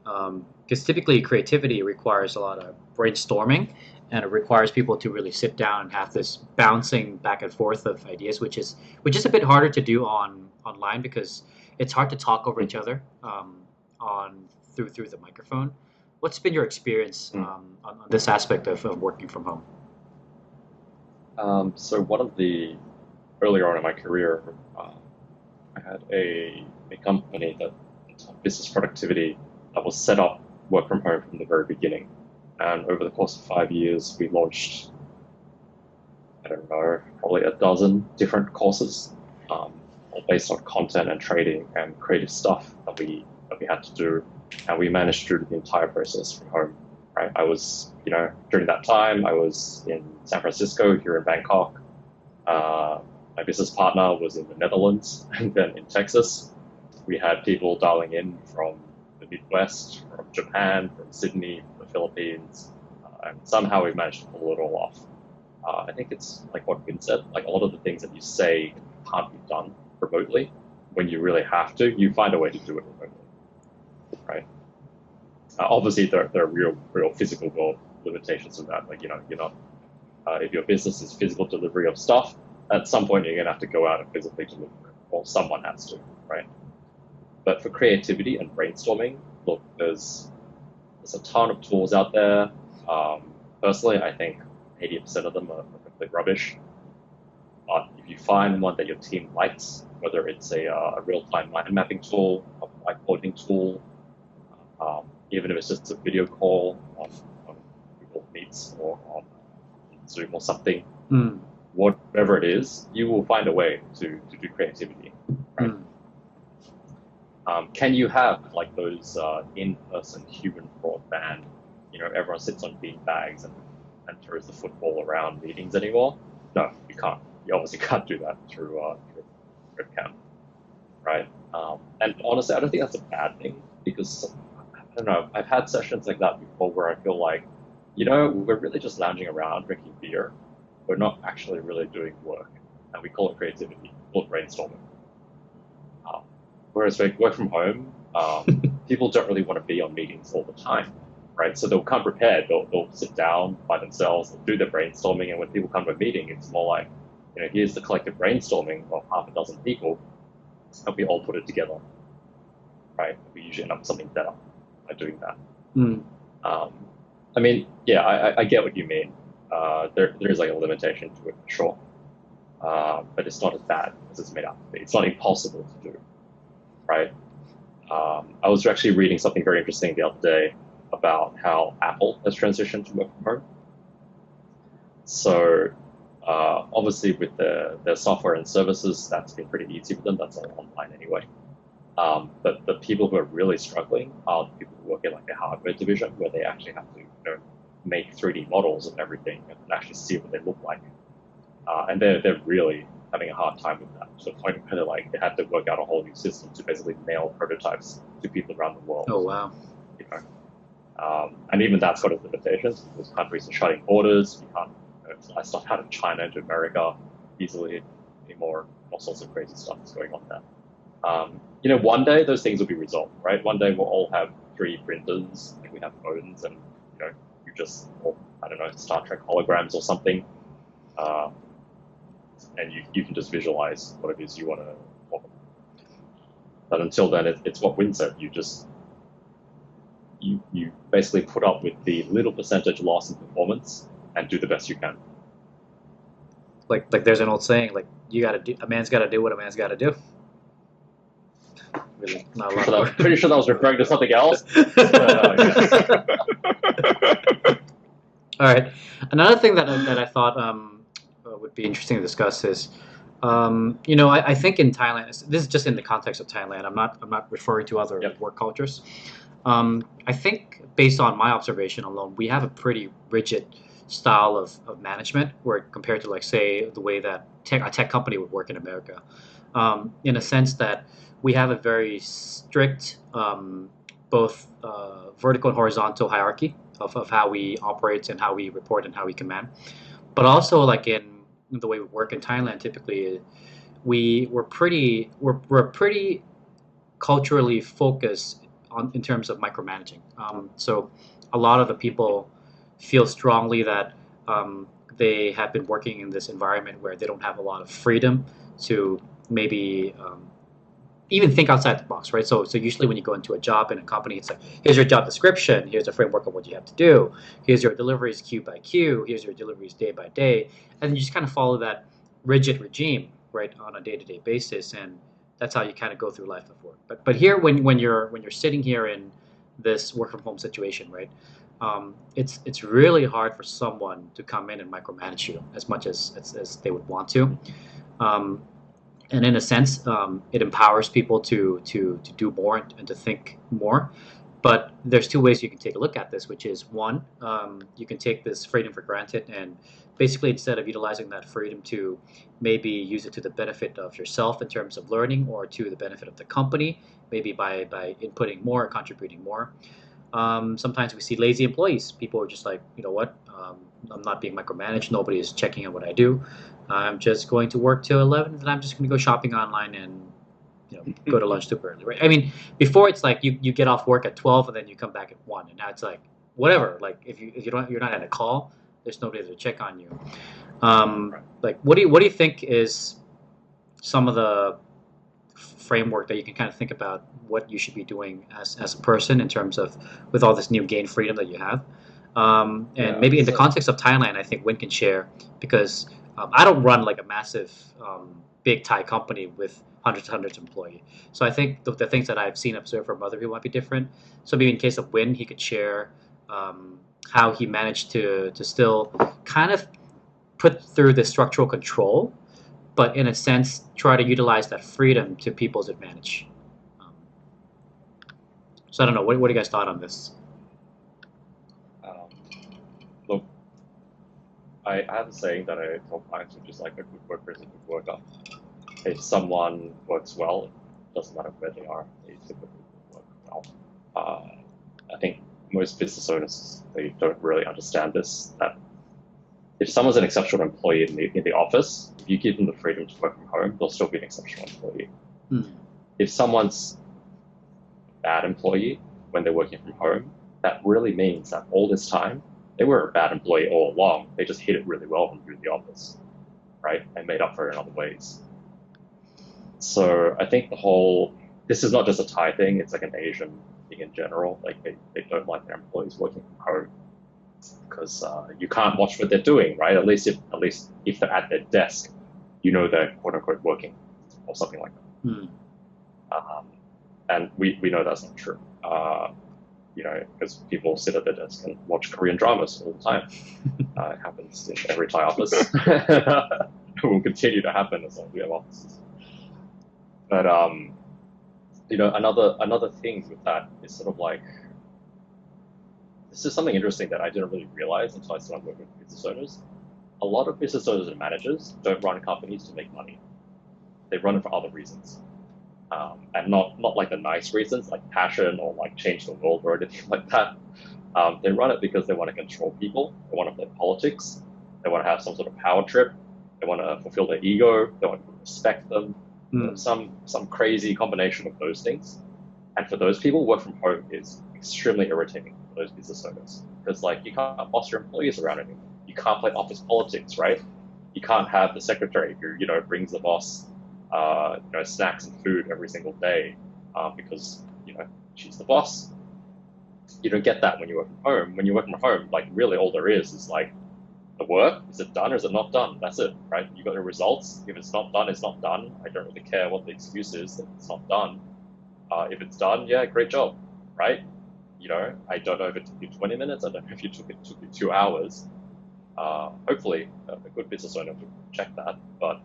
Because typically creativity requires a lot of brainstorming and it requires people to really sit down and have this bouncing back and forth of ideas, which is a bit harder to do online because it's hard to talk over each other through the microphone. What's been your experience on this aspect of working from home? So one of the earlier on in my career, I had a company that business productivity that was set up work from home from the very beginning. And over the course of 5 years, we launched, I don't know, probably a dozen different courses, all based on content and trading and creative stuff that we had to do. And we managed to do the entire process from home, right? I was, during that time, I was in San Francisco, here in Bangkok. My business partner was in the Netherlands and then in Texas. We had people dialing in from the Midwest, from Japan, from Sydney, from the Philippines, and somehow we managed to pull it all off. I think it's like what Vin said, like a lot of the things that you say can't be done remotely. When you really have to, you find a way to do it remotely, right? Obviously, there are real physical limitations of that. Like, you're not, if your business is physical delivery of stuff, at some point you're going to have to go out and physically deliver it, or someone has to, right? But for creativity and brainstorming, look, there's a ton of tools out there. Personally, I think 80% of them are complete rubbish. But if you find one that your team likes, whether it's a real-time mind mapping tool, a whiteboarding tool, even if it's just a video call on Google Meets or on Zoom or something, whatever it is, you will find a way to do creativity, right? Can you have like those in-person human broadband, everyone sits on bean bags and throws the football around meetings anymore? No, you can't. You obviously can't do that through webcam, right? And honestly, I don't think that's a bad thing because, I don't know, I've had sessions like that before where I feel like, we're really just lounging around drinking beer. We're not actually really doing work, and we call it creativity, we call it brainstorming. Whereas work from home, people don't really want to be on meetings all the time, right? So they'll come prepared. They'll sit down by themselves, they'll do their brainstorming, and when people come to a meeting, it's more like, here's the collective brainstorming of half a dozen people, and we all put it together, right? We usually end up with something better by doing that. I mean, yeah, I get what you mean. There is like a limitation to it, for sure. But it's not as bad as it's made out to be. It's not impossible to do, right? I was actually reading something very interesting the other day about how Apple has transitioned to work from home. So obviously with their software and services, that's been pretty easy for them. That's all online anyway. But the people who are really struggling are the people who work in like the hardware division, where they actually have to make 3D models of everything and actually see what they look like. And they're really having a hard time with that to the point where like they had to work out a whole new system to basically mail prototypes to people around the world. Oh wow. You know, and even that's got its limitations because countries are shutting borders. You can't fly stuff out of China into America easily anymore. All sorts of crazy stuff is going on there. You know, one day those things will be resolved, right? One day we'll all have 3D printers and we have phones and, you know, you just, or, I don't know, Star Trek holograms or something. And you can just visualize what it is you want to talk about. But until then, it's what Win said. You basically put up with the little percentage loss in performance and do the best you can. Like there's an old saying, like a man's got to do what a man's got to do. Really, not a lot of pretty sure that was referring to something else. All right. Another thing that I thought would be interesting to discuss is, you know, I think in Thailand, this is just in the context of Thailand. I'm not referring to other work cultures. I think based on my observation alone, we have a pretty rigid style of management, where compared to like say the way that a tech company would work in America, in a sense that we have a very strict both vertical and horizontal hierarchy of how we operate and how we report and how we command. But also like in the way we work in Thailand, typically we're pretty culturally focused in terms of micromanaging. So a lot of the people feel strongly that they have been working in this environment where they don't have a lot of freedom to maybe even think outside the box, right? So usually when you go into a job in a company, it's like, here's your job description, here's a framework of what you have to do, here's your deliveries queue by queue, here's your deliveries day by day, and you just kind of follow that rigid regime, right, on a day-to-day basis, and that's how you kind of go through life of work. But here, when you're sitting here in this work from home situation, right, it's really hard for someone to come in and micromanage you as much as they would want to. And in a sense, it empowers people to do more and to think more. But there's two ways you can take a look at this, which is one, you can take this freedom for granted and basically instead of utilizing that freedom to maybe use it to the benefit of yourself in terms of learning or to the benefit of the company, maybe by inputting more, contributing more. Sometimes we see lazy employees. People are just like, you know what, I'm not being micromanaged. Nobody is checking on what I do. I'm just going to work till 11, and I'm just going to go shopping online and, you know, go to lunch too early, right? I mean, before it's like you get off work at 12 and then you come back at 1, and now it's like whatever. Like if you're not at a call, there's nobody to check on you. Like what do you think is some of the framework that you can kind of think about what you should be doing as a person in terms of with all this new gain freedom that you have? And maybe in the context of Thailand, I think Win can share because I don't run like a massive big Thai company with hundreds of employees. So I think the things that I've seen observed from other people might be different. So maybe in case of Win, he could share how he managed to still kind of put through the structural control, but in a sense try to utilize that freedom to people's advantage. So I don't know. What do you guys thought on this? Look, I have a saying that I tell clients, which is like a good worker is a good worker. If someone works well, it doesn't matter where they are, they typically work well. I think most business owners, they don't really understand this, that if someone's an exceptional employee in the office, if you give them the freedom to work from home, they'll still be an exceptional employee. If someone's a bad employee when they're working from home, that really means that all this time, they were a bad employee all along. They just hit it really well when they're in the office, right? And made up for it in other ways. So I think this is not just a Thai thing, it's like an Asian thing in general. Like they don't like their employees working from home because you can't watch what they're doing, right? At least if they're at their desk, you know they're quote unquote working or something like that. And we know that's not true. You know, because people sit at their desk and watch Korean dramas all the time. It happens in every Thai office. It will continue to happen as long as we have offices. But you know, another thing with that is sort of like, this is something interesting that I didn't really realize until I started working with business owners. a lot of business owners and managers don't run companies to make money. They run it for other reasons. And not like the nice reasons like passion or like change the world or anything like that. They run it because they want to control people. They want to play politics. They want to have some sort of power trip. They want to fulfill their ego. They want to respect them. Some crazy combination of those things. And for those people, work from home is extremely irritating for those business owners because like you can't boss your employees around anymore. You can't play office politics, right? You can't have the secretary who brings the boss snacks and food every single day because she's the boss. You don't get that when you work from home. When you work from home, like really all there is like the work. Is it done or is it not done? That's it, right? You got your results. If it's not done, it's not done. I don't really care what the excuse is that it's not done. If it's done, yeah, great job, right? I don't know if it took you 20 minutes. I don't know if it took you 2 hours. Hopefully, a good business owner would check that, but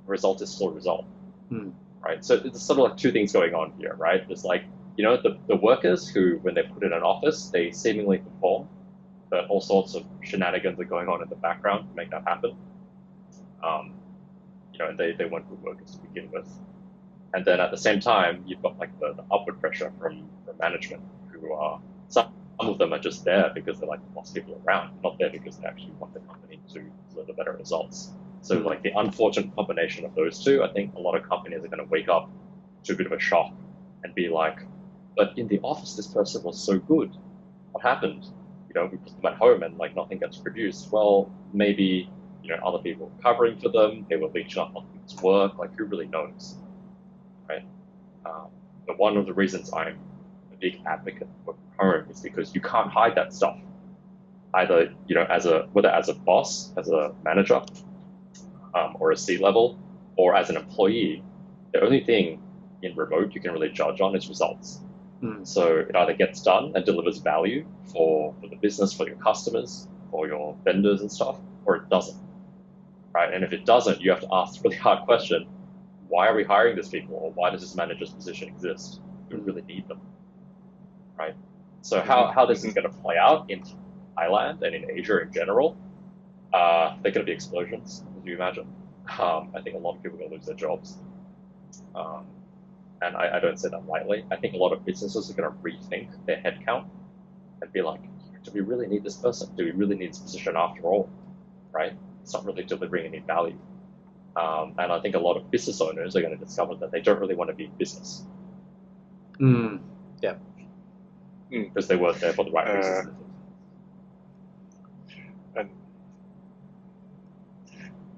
result is still a result, right? So it's sort of like two things going on here, right? There's like, the workers who, when they put in an office, they seemingly perform, but all sorts of shenanigans are going on in the background to make that happen. And they weren't good workers to begin with. And then at the same time, you've got like the upward pressure from management who are, some of them are just there because they like to boss people around, not there because they actually want the company to deliver better results. So like the unfortunate combination of those two, I think a lot of companies are going to wake up to a bit of a shock and be like, but in the office, this person was so good. What happened? We put them at home and like nothing gets produced. Well, maybe, other people were covering for them. They were leeching up on people's work. Like who really knows? Right? But one of the reasons I'm a big advocate for home is because you can't hide that stuff. Either, whether as a boss, as a manager, or a C-level, or as an employee, the only thing in remote you can really judge on is results. So it either gets done and delivers value for the business, for your customers, for your vendors and stuff, or it doesn't, right? And if it doesn't, you have to ask the really hard question, why are we hiring these people? Or why does this manager's position exist? Do we really need them, right? So how this is going to play out in Thailand and in Asia in general, they're going to be explosions, as you imagine. I think a lot of people are going to lose their jobs. And I don't say that lightly. I think a lot of businesses are going to rethink their headcount and be like, do we really need this person? Do we really need this position after all? Right? It's not really delivering any value. And I think a lot of business owners are going to discover that they don't really want to be in business. Yeah. Because they weren't there for the right reasons.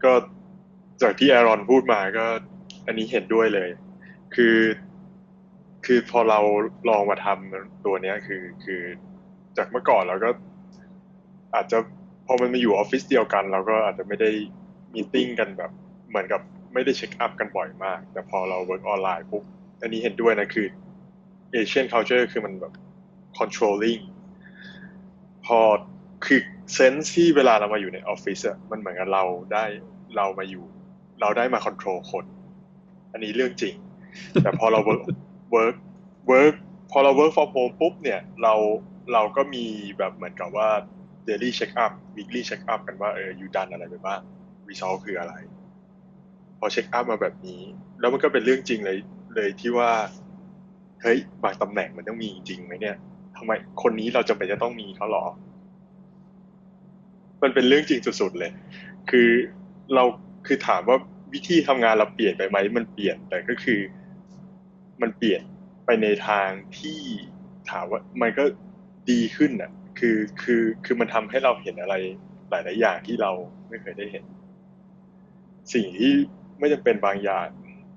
ก็จากที่แอรอนพูดมาก็อันนี้เห็นด้วยเลยคือพอเราลองมาทำตัวเนี้ยคือจากเมื่อก่อนเราก็อาจจะพอมันมาอยู่ออฟฟิศเดียวกันเราก็อาจจะไม่ได้มีตติ้งกันแบบเหมือนกับไม่ได้เช็คอัพกันบ่อยมากแต่พอเราเวิร์กออนไลน์ปุ๊บอันนี้เห็นด้วยนะคือ Asian culture คือมันแบบ controlling พอคือเซนส์ที่เวลาเรามาอยู่ในออฟฟิศอ่ะมันเหมือนกับเราได้มาคอนโทรลคนอันนี้เรื่องจริงแต่พอเรา work พอเรา work from home ปุ๊บเนี่ยเราก็มีแบบเหมือนกับว่า daily check up weekly check up กันว่าyou done อะไรไปบ้าง result คืออะไรพอ check up มาแบบนี้แล้วมันก็เป็นเรื่องจริงเลยที่ว่าเฮ้ยบางตำแหน่งมันต้องมีจริงไหมเนี่ยทำไมคนนี้เราจำเป็นจะต้องมีเขาหรอมันเป็นเรื่องจริงสุดๆเลยคือถามว่าวิธีทำงานเราเปลี่ยนไปไหมมันเปลี่ยนแต่ก็คือมันเปลี่ยนไปในทางที่ถามว่ามันก็ดีขึ้นน่ะคือมันทำให้เราเห็นอะไรหลายๆอย่างที่เราไม่เคยได้เห็นสิ่งที่ไม่จำเป็นบางอย่าง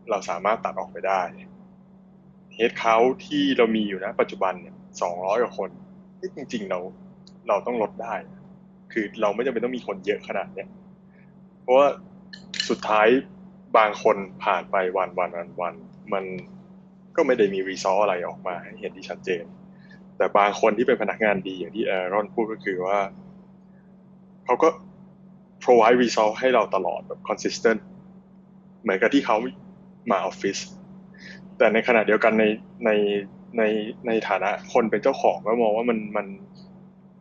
เราสามารถตัดออกไปได้เฮดเคาท์ที่เรามีอยู่นะปัจจุบันเนี่ย200 กว่าคนที่จริงๆเราต้องลดได้คือเราไม่จำเป็นต้องมีคนเยอะขนาดเนี้ยเพราะว่าสุดท้ายบางคนผ่านไปวันมันก็ไม่ได้มีรีซอสอะไรออกมาให้เห็นที่ชัดเจนแต่บางคนที่เป็นพนักงานดีอย่างที่แอรอนพูดก็คือว่าเขาก็ provide result ให้เราตลอดแบบ consistent เหมือนกับที่เขามาออฟฟิศแต่ในขณะเดียวกันในฐานะคนเป็นเจ้าของก็มองว่า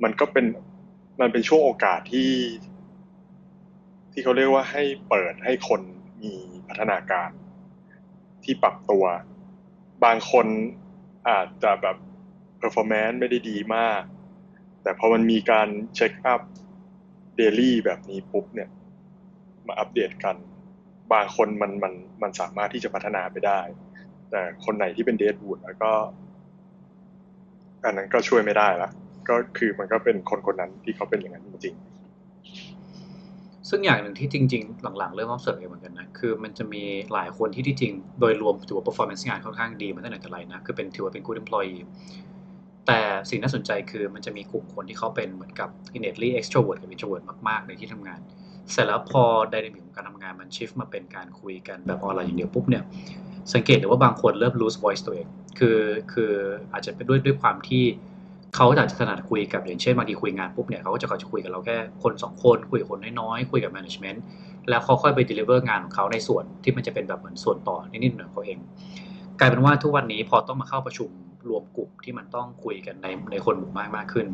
มันก็เป็นช่วงโอกาสที่ ที่เขาเรียกว่าให้เปิดให้คนมีพัฒนาการที่ปรับตัวบางคนอาจจะแบบ performance ไม่ได้ดีมากแต่พอมันมีการเช็คอัพเดลี่แบบนี้ปุ๊บเนี่ยมาอัปเดตกันบางคนมันสามารถที่จะพัฒนาไปได้แต่คนไหนที่เป็นเดดวูดแล้วก็อันนั้นก็ช่วยไม่ได้ละก็คือมันก็เป็นคนนั้นที่เขาเป็นอย่างนั้นจริงๆซึ่งอย่างหนึ่งที่จริงๆหลังๆเริ่ม observe เองเหมือนกันนะคือมันจะมีหลายคนที่จริงโดยรวมถือว่า performance งานค่อนข้างดีมาตั้งแต่แต่ไรนะคือถือว่าเป็น good employee แต่สิ่งน่าสนใจคือมันจะมีกลุ่มคนที่เขาเป็นเหมือนกับ innately extrovert กับ introvert มากๆในที่ทำงานเสร็จแล้วพอ dynamic ของการทำงานมัน shift มาเป็นการคุยกันแบบออนไลน์อย่างเดียวปุ๊บเนี่ยสังเกตเลยว่าบางคนเริ่ม lose voice ตัวเองคืออาจจะเป็นด้วยความที่เขาอาจจะถนัดคุยกับอย่างเช่นบางทีคุยงานปุ๊บเนี่ยเขาจะคุยกับเราแค่คน2คนคุยกับคนน้อยๆคุยกับ management แล้วเขาค่อยไป deliver งานของเขาในส่วนที่มันจะเป็นแบบเหมือนส่วนต่อนิดๆหน่อยๆเขาเองกลายเป็นว่าทุกวันนี้พอต้องมาเข้าประชุมรวมกลุ่มที่มันต้องคุยกันในคนหมู่มากขึ้น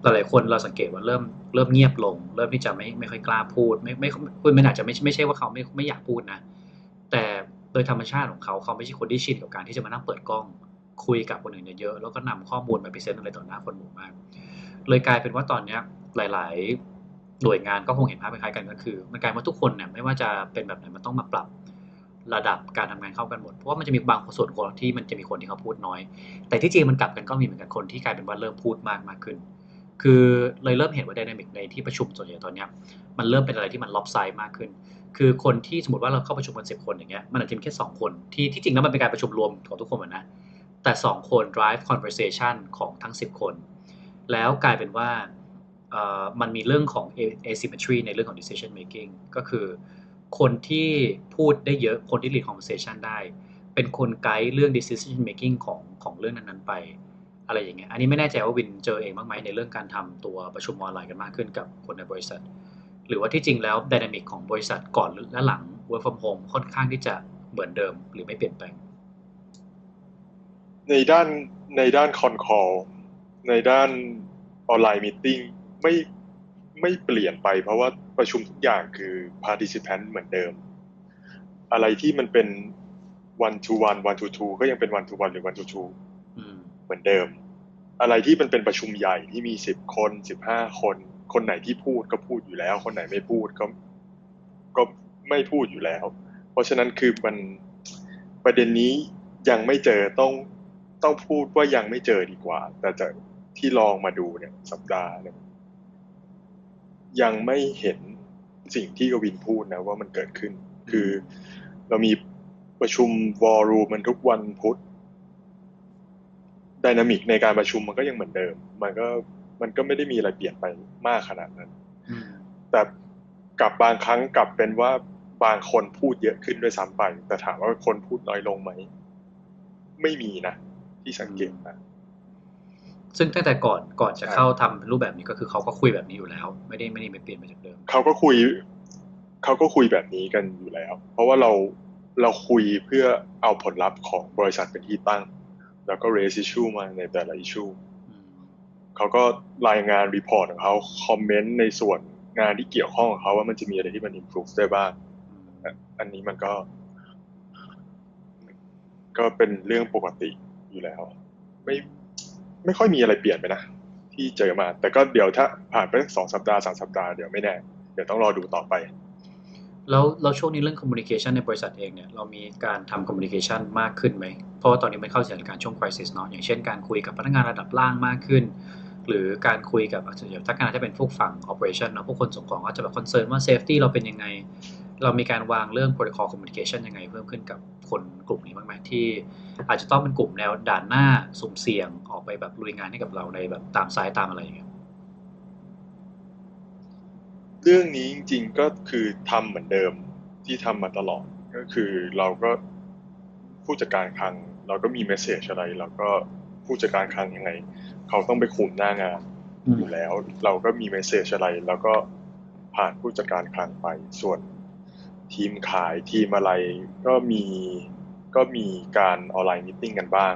หลายๆคนเราสังเกตว่าเริ่มเงียบลงเริ่มที่จะไม่ค่อยกล้าพูดไม่อาจจะไม่ใช่ว่าเขาไม่อยากพูดนะแต่โดยธรรมชาติของเขาไม่ใช่คนที่ชินกับการที่จะมานั่งเปิดกล้องคุยกับคนอื่นเยอะแล้วก็นำข้อมูลมาพรีเซนต์อะไรต่อหน้าคนหมู่มากเลยกลายเป็นว่าตอนนี้หลายๆหน่วยงานก็คงเห็นภาพคล้ายๆกันก็คือมันกลายว่าทุกคนเนี่ยไม่ว่าจะเป็นแบบไหนมันต้องมาปรับระดับการทำงานเข้ากันหมดเพราะว่ามันจะมีบางส่วนคนที่มันจะมีคนที่เขาพูดน้อยแต่ที่จริงมันกลับกันก็มีเหมือนกันคนที่กลายเป็นว่าเริ่มพูดมากขึ้นคือเลยเริ่มเห็นว่าไดนามิกในที่ประชุมส่วนใหญ่ตอนนี้มันเริ่มเป็นอะไรที่มันล็อบไซด์มากขึ้นคือคนที่สมมติว่าเราเข้าประชุมกัน10 คนอย่างเงี้ยมันอาจจะมีแค่2คนที่จริงแล้วมันเป็นการประชุมรวมของทุกคนเหมือนนะแต่2คน drive conversation ของทั้ง10 คนแล้วกลายเป็นว่ามันมีเรื่องของ asymmetry ในเรื่องของ decision making ก็คือคนที่พูดได้เยอะคนที่ lead conversation ได้เป็นคนไกด์เรื่อง decision making ของเรื่องนั้นๆไปอะไรอย่างเงี้ยอันนี้ไม่แน่ใจว่าวินเจอเองบ้างไหมในเรื่องการทำตัวประชุมออนไลน์กันมากขึ้นกับคนในบริษัทหรือว่าที่จริงแล้วไดนามิกของบริษัทก่อนและหลัง work from home ค่อนข้างที่จะเหมือนเดิมหรือไม่เปลี่ยนแปลงในด้านคอนคอลในด้านออนไลน์มีตติ้งไม่เปลี่ยนไปเพราะว่าประชุมทุกอย่างคือ participant เหมือนเดิมอะไรที่มันเป็น one to one one to two ก็ยังเป็น one to one หรือ one to two เหมือนเดิมอะไรที่มันเป็นประชุมใหญ่ที่มี10 คน15 คนคนไหนที่พูดก็พูดอยู่แล้วคนไหนไม่พูดก็ไม่พูดอยู่แล้วเพราะฉะนั้นคือมันประเด็นนี้ยังไม่เจอต้องพูดว่ายังไม่เจอดีกว่าแต่จากที่ลองมาดูเนี่ยสัปดาห์เนี่ยยังไม่เห็นสิ่งที่กวินพูดนะว่ามันเกิดขึ้นคือเรามีประชุมวอลลุ่มมันทุกวันพุธไดนามิกในการประชุมมันก็ยังเหมือนเดิมมันก็ไม่ได้มีอะไรเปลี่ยนไปมากขนาดนั้นแต่กับบางครั้งกลับเป็นว่าบางคนพูดเยอะขึ้นด้วยซ้ำไปแต่ถามว่าคนพูดน้อยลงไหมไม่มีนะที่สังเกตนะซึ่งตั้งแต่ก่อนจะเข้าทำรูปแบบนี้ก็คือเขาก็คุยแบบนี้อยู่แล้วไม่ได้เปลี่ยนไปจากเดิมเขาก็คุยแบบนี้กันอยู่แล้วเพราะว่าเราคุยเพื่อเอาผลลัพธ์ของบริษัทเป็นที่ตั้งแล้วก็ raise issue มาในแต่ละ issue เขาก็รายงาน report ของเขาคอมเมนต์ในส่วนงานที่เกี่ยวข้องของเขาว่ามันจะมีอะไรที่มัน improve ได้บ้างอันนี้มันก็เป็นเรื่องปกติอยู่แล้วไม่ค่อยมีอะไรเปลี่ยนไปนะที่เจอมาแต่ก็เดี๋ยวถ้าผ่านไป2 สัปดาห์3 สัปดาห์เดี๋ยวไม่แน่เดี๋ยวต้องรอดูต่อไปแล้วช่วงนี้เรื่อง communication ในบริษัทเองเนี่ยเรามีการทำ communication มากขึ้นไหมเพราะว่าตอนนี้มันเข้าสถานการณ์ช่วง crisis เนาะอย่างเช่นการคุยกับพนักงานระดับล่างมากขึ้นหรือการคุยกับถ้างานจะเป็นพวกฝั่ง operation เนาะพวกคนส่งของก็จะแบบ concern ว่า safety เราเป็นยังไงเรามีการวางเรื่อง protocol communication ยังไงเพิ่มขึ้นกับคนกลุ่มนี้บ้างไหมที่อาจจะต้องเป็นกลุ่มแนวด่านหน้าสุ่มเสี่ยงออกไปแบบลุยงานให้กับเราในแบบตามไซต์ตามอะไรอย่างเงี้ยเรื่องนี้จริงๆก็คือทำเหมือนเดิมที่ทำมาตลอดก็คือเราก็ผู้จัดการคลังเราก็มีเมสเสจอะไรเราก็ผู้จัดการคลังยังไงเขาต้องไปคุมหน้างานอยู่แล้วเราก็มีเมสเสจอะไรแล้วก็ผ่านผู้จัดการคลังไปส่วนทีมขายทีมอะไรก็มีการออนไลน์มีตติ้งกันบ้าง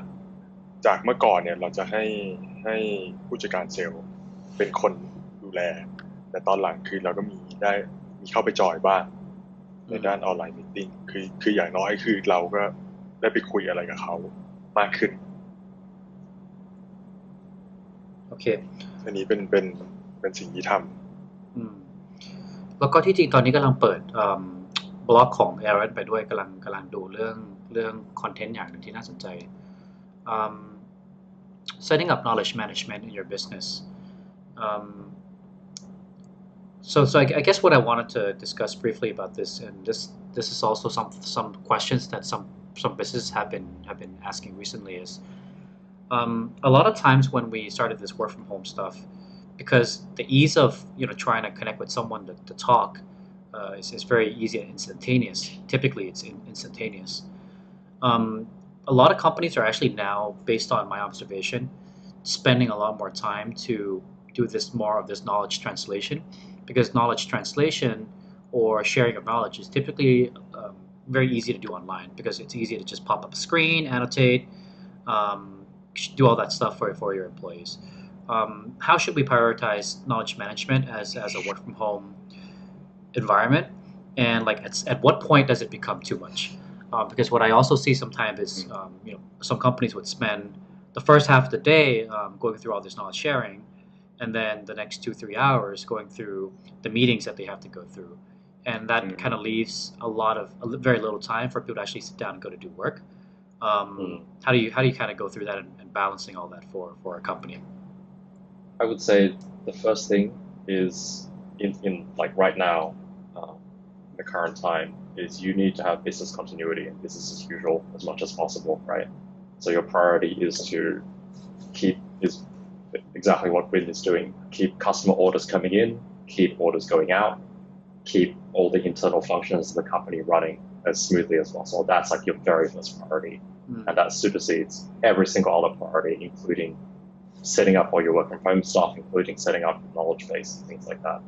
จากเมื่อก่อนเนี่ยเราจะให้ผู้จัดการเซลล์เป็นคนดูแลแต่ตอนหลังคือเราก็มีได้ มีเข้าไปจอยบ้างในด้านออนไลน์มีตติ้งคืออย่างน้อยคือเราก็ได้ไปคุยอะไรกับเขามากขึ้นโอเคอันนี้เป็นสิ่งที่ทำแล้วก็ที่จริงตอนนี้กำลังเปิดบล็อกของ Aaron ไปด้วยกำลังดูเรื่องคอนเทนต์อย่างหนึ่งที่น่าสนใจ setting up knowledge management in your business. So I guess what I wanted to discuss briefly about this, and this is also some questions that some businesses have been asking recently is a lot of times when we started this work from home stuff, because the ease of trying to connect with someone to talk is very easy and instantaneous. Typically, it's instantaneous. A lot of companies are actually now, based on my observation, spending a lot more time to do more of this knowledge translation, because knowledge translation or sharing of knowledge is typically very easy to do online, because it's easy to just pop up a screen, annotate, do all that stuff for your employees. How should we prioritize knowledge management as a work from home environment, and like at what point does it become too much? Because what I also see sometimes is some companies would spend the first half of the day going through all this knowledge sharing, and then the next 2-3 hours going through the meetings that they have to go through, and that kind of leaves very little time for people to actually sit down and go to do work. How do you kind of go through that and balancing all that for a company? I would say the first thing is in like right now, the current time, is you need to have business continuity and business as usual as much as possible, right? So your priority is to is exactly what Win is doing. Keep customer orders coming in, keep orders going out, keep all the internal functions of the company running as smoothly as possible. That's like your very first priority. And that supersedes every single other priority, including setting up all your work from home stuff, including setting up knowledge base, things like that.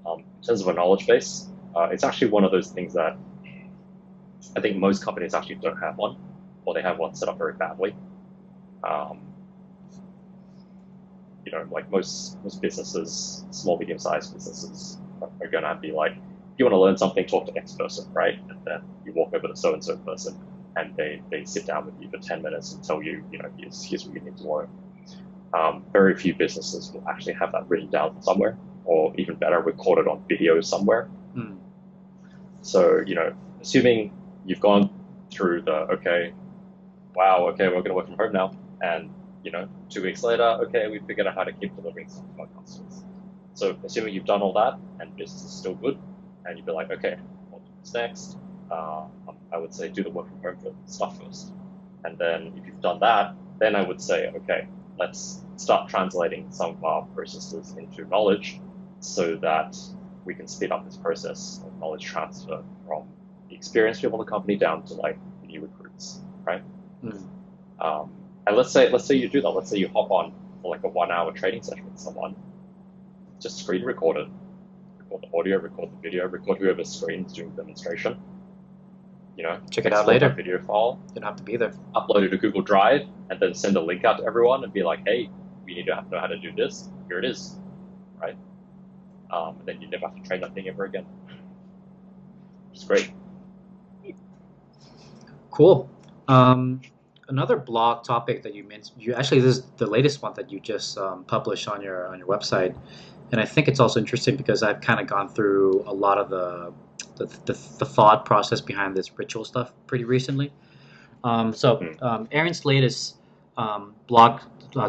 In terms of a knowledge base, it's actually one of those things that I think most companies actually don't have one, or they have one set up very badly. Like most businesses, small, medium-sized businesses are going to be like, you want to learn something, talk to X person, right? And then you walk over to so-and-so person, and they sit down with you for 10 minutes and tell you, here's what you need to learn. Very few businesses will actually have that written down somewhere, or even better, recorded on video somewhere. So, assuming you've gone through we're going to work from home now, and 2 weeks later, we figured out how to keep delivering stuff to our customers. So assuming you've done all that and business is still good, and you'd be like, okay, what is next? I would say do the work from home stuff first. And then if you've done that, then I would say, okay, let's start translating some of our processes into knowledge so that we can speed up this process of knowledge transfer from the experienced people in the company down to like new recruits, right? And let's say you do that. Let's say you hop on for like a 1-hour training session with someone. Just screen record it. Record the audio, record the video, record whoever's screen is doing the demonstration. Check it out later. That video file. You don't have to be there. Upload it to Google Drive, and then send a link out to everyone and be like, hey, we need to know how to do this. Here it is, right? And then you never have to train that thing ever again. It's great. Cool. Another blog topic that you mentioned, this is the latest one that you just published on your website, and I think it's also interesting because I've kind of gone through a lot of the thought process behind this ritual stuff pretty recently. Aaron's latest blog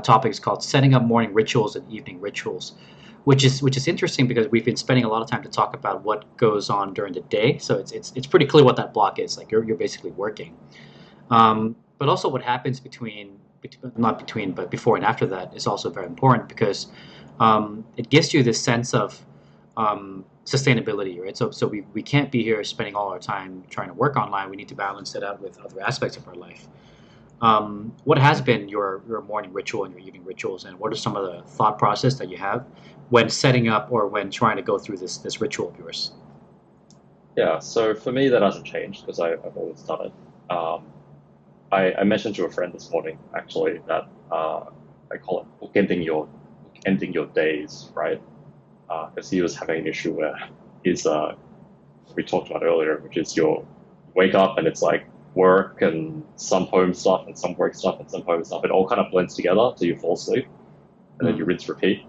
topic is called "Setting Up Morning Rituals and Evening Rituals," which is interesting because we've been spending a lot of time to talk about what goes on during the day. So it's pretty clear what that block is. Like you're basically working. But also what happens but before and after that is also very important because it gives you this sense of sustainability, right? So we can't be here spending all our time trying to work online. We need to balance it out with other aspects of our life. What has been your morning ritual and your evening rituals, and what are some of the thought process that you have when setting up or when trying to go through this ritual of yours? Yeah, so for me that hasn't changed because I've always done it. I mentioned to a friend this morning actually that I call it bookending your days, right? Because he was having an issue where is we talked about earlier, which is you wake up and it's like work and some home stuff and some work stuff and some home stuff. It all kind of blends together till you fall asleep, and then you rinse repeat,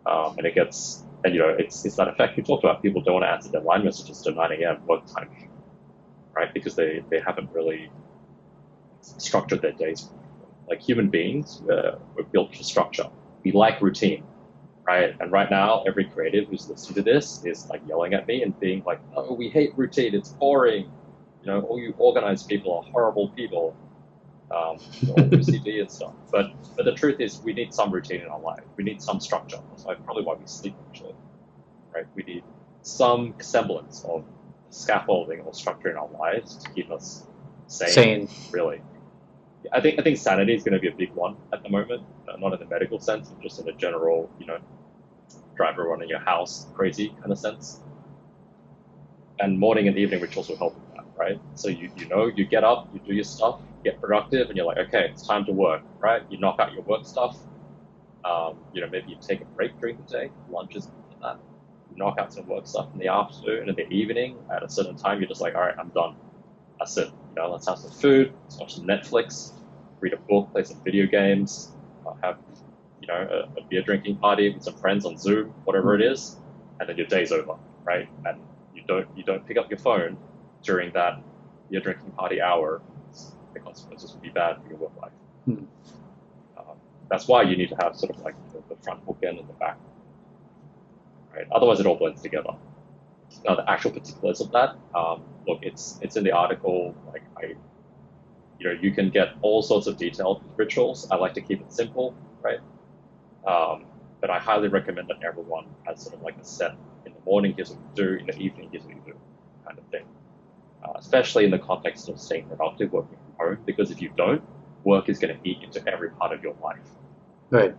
and it gets and it's that effect we talked about. People don't want to answer their line messages till 9 a.m. work time, right? Because they haven't really structured their days. Like human beings, we're built for structure. We like routine, right? And right now, every creative who's listening to this is like yelling at me and being like, "Oh, we hate routine. It's boring. All you organized people are horrible people. All OCD and stuff." But the truth is, we need some routine in our life. We need some structure. That's probably why we sleep, actually, right? We need some semblance of scaffolding or structure in our lives to keep us sane. Really. I think sanity is going to be a big one at the moment, not in the medical sense, but just in a general, drive around in your house, crazy kind of sense. And morning and evening, which also help with that, right? So you get up, you do your stuff, get productive, and you're like, okay, it's time to work, right? You knock out your work stuff. Maybe you take a break during the day, lunch is that. You knock out some work stuff in the afternoon, and in the evening, at a certain time, you're just like, all right, I'm done. That's it. Let's have some food, let's watch some Netflix, read a book, play some video games, have a beer drinking party with some friends on Zoom, whatever it is, and then your day's over, right? And you don't pick up your phone during that beer drinking party hour. The consequences will be bad for your work life. That's why you need to have sort of like the front bookend and the back, right? Otherwise, it all blends together. Now, the actual particulars of that, look, it's in the article. Like you can get all sorts of detailed rituals. I like to keep it simple, right? But I highly recommend that everyone has sort of like a set. In the morning, here's what you do. In the evening, here's what you do, kind of thing. Especially in the context of staying productive, working from home. Because if you don't, work is going to eat into every part of your life. Right.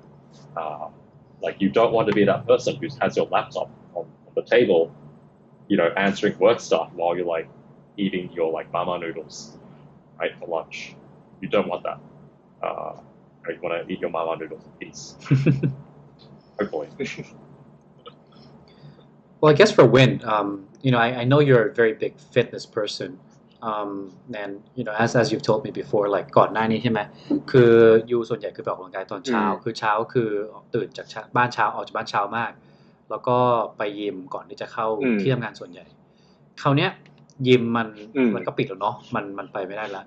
Like you don't want to be that person who has your laptop on the table, answering work stuff while you're like eating your like mama noodles, right, for lunch. You don't want that. You want to eat your mama noodles in peace. Hopefully. Well, I guess for Win, I know you're a very big fitness person, and as you've told me before, like ก่อนหน้านี้ใช่ไหมคือยูส่วนใหญ่คือไปออกกำลังกายตอนเช้าคือเช้าคือตื่นจากบ้านเช้าออกจากบ้านเช้ามากแล้วก็ไปยิมก่อนที่จะเข้าที่ทำงานส่วนใหญ่คราวเนี้ยยิมมันก็ปิดแล้วเนาะมันไปไม่ได้ละ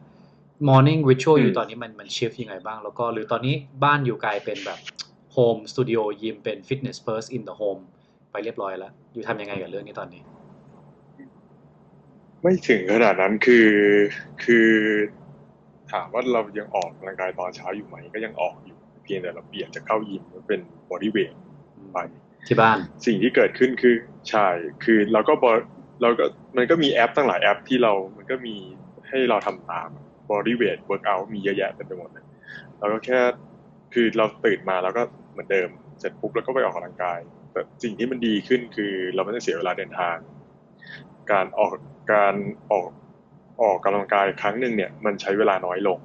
morning ritual อยู่ตอนนี้มัน shift ยังไงบ้างแล้วก็หรือตอนนี้บ้านอยู่กลายเป็นแบบ home studio ยิมเป็น fitness first in the home ไปเรียบร้อยแล้วอยู่ทำยังไงกับเรื่องนี้ตอนนี้ไม่ถึงขนาดนั้นคือถามว่าเรายังออกกำลังกายตอนเช้าอยู่ไหมก็ยังออกอยู่เพียงแต่เราเปลี่ยนจากเข้ายิมเป็น body weight ไปที่บ้านสิ่งที่เกิดขึ้นคือใช่คือเราก็มันก็มีแอปตั้งหลายแอปที่มันก็มีให้เราทำตาม body weight workout มีเยอะแยะเต็มไปหมดเลยเราก็แค่คือเราตื่นมาแล้วก็เหมือนเดิมเสร็จปุ๊บแล้วก็ไปออกกำลังกายแต่สิ่งที่มันดีขึ้นคือเราไม่ต้องเสียเวลาเดินทางการออกกำลังกายครั้งหนึ่งเนี่ยมันใช้เวลาน้อยลง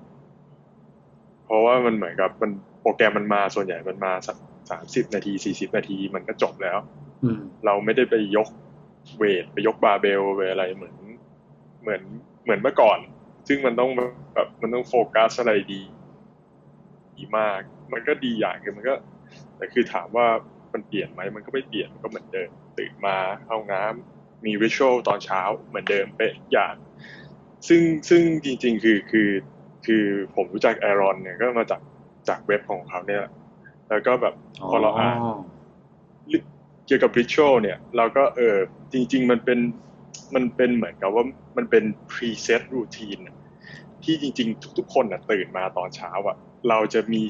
เพราะว่ามันเหมือนกับโปรแกรมมันมาส่วนใหญ่มันมาสัก30 นาที40 นาทีมันก็จบแล้วเราไม่ได้ไปยกเวทไปยกบาร์เบลไปอะไรเหมือนเมื่อก่อนซึ่งมันต้องแบบมันต้องโฟกัสอะไรดีมากมันก็ดีอย่างคือมันก็แต่คือถามว่ามันเปลี่ยนไหมมันก็ไม่เปลี่ยนมันก็เหมือนเดิมตื่นมาเข้าน้ำมีริชวลตอนเช้าเหมือนเดิมเป๊ะอย่างซึ่งจริงๆคือผมรู้จักแอรอนเนี่ยก็มาจากเว็บของเขาเนี่ยแล้วก็แบบพอเราอ่านเกี่ยวกับริชวลเนี่ยเราก็จริงๆมันเป็นเหมือนกับว่ามันเป็น preset routine ที่จริงๆทุกๆคนตื่นมาตอนเช้าเราจะมี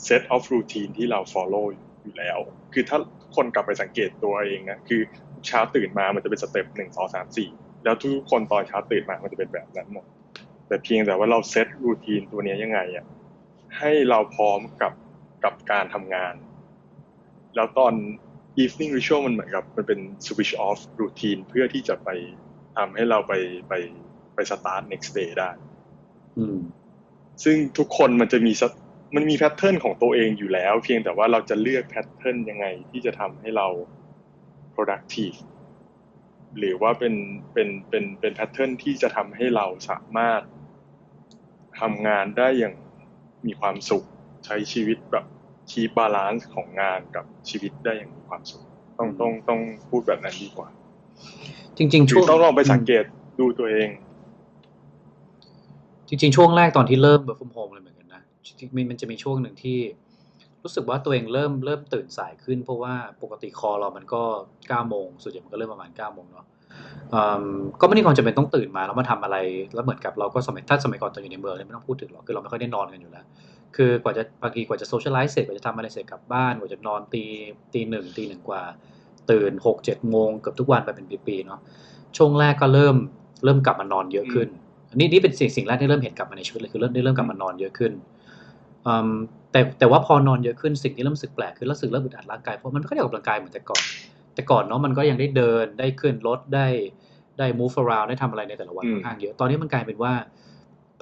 set of routine ที่เรา follow อยู่แล้วคือถ้าคนกลับไปสังเกตตัวเองนะคือเช้าตื่นมามันจะเป็นสเต็ป1 2 3 4แล้วทุกคนตอนเช้าตื่นมามันจะเป็นแบบนั้นหมดแต่เพียงแต่ว่าเราเซตรูทีนตัวนี้ยังไงให้เราพร้อมกับการทำงานแล้วตอน evening ritual มันเหมือนกับมันเป็น switch off routine เพื่อที่จะไปทำให้เราไป start next day ได้ซึ่งทุกคนมันมีแพทเทิร์นของตัวเองอยู่แล้วเพียงแต่ว่าเราจะเลือกแพทเทิร์นยังไงที่จะทำให้เรา productive หรือว่าเป็นแพทเทิร์นที่จะทำให้เราสามารถทำงานได้อย่างมีความสุขใช้ชีวิตแบบคีบาลานซ์ของงานกับชีวิตได้อย่างมีความสุขต้องพูดแบบนั้นดีกว่าจริงๆช่วงต้องลองไปสังเกตดูตัวเองจริงๆช่วงแรกตอนที่เริ่ม work from home เลยเหมือนกันนะมันจะมีช่วงหนึ่งที่รู้สึกว่าตัวเองเริ่มตื่นสายขึ้นเพราะว่าปกติคอเรามันก็9โมงส่วนใหญ่มันก็เริ่มประมาณ9โมงเนาะก็ไม่ได้ความจำเป็นต้องตื่นมาแล้วมาทำอะไรแล้วเหมือนกับเราก็สมัยก่อนตอนอยู่ในเมืองเนี่ยไม่ต้องพูดถึงหรอกคือเราไม่ค่อยได้นอนกันอยู่แล้วคือกว่าจะบางทีกว่าจะโซเชียลไลซ์เสร็จกว่าจะทำอะไรเสร็จกลับบ้านกว่าจะนอนตีหนึ่งกว่าตื่น6-7โมงเกือบทุกวันไปเป็นปีๆเนาะช่วงแรกก็เริ่มกลับมานอนเยอะขึ้นนี่เป็นสิ่งแรกที่เริ่มเห็นกลับมาในชีวิตเลยคือเริ่มกลับมานอนเยอะขึ้นแต่ว่าพอนอนเยอะขึ้นสิ่งที่เริ่มรู้สึกแปลกคือรู้สึกเริ่มอึดอัดร่างกายเพราะมันไม่ค่อยได้ออกกำลังกายเหมือนแต่ก่อนเนาะมันก็ยังได้เดินได้ขึ้นรถได้ move around ได้ทำอะไรในแต่ละวันค่อนข้างเยอะตอนนี้มันกลายเป็นว่า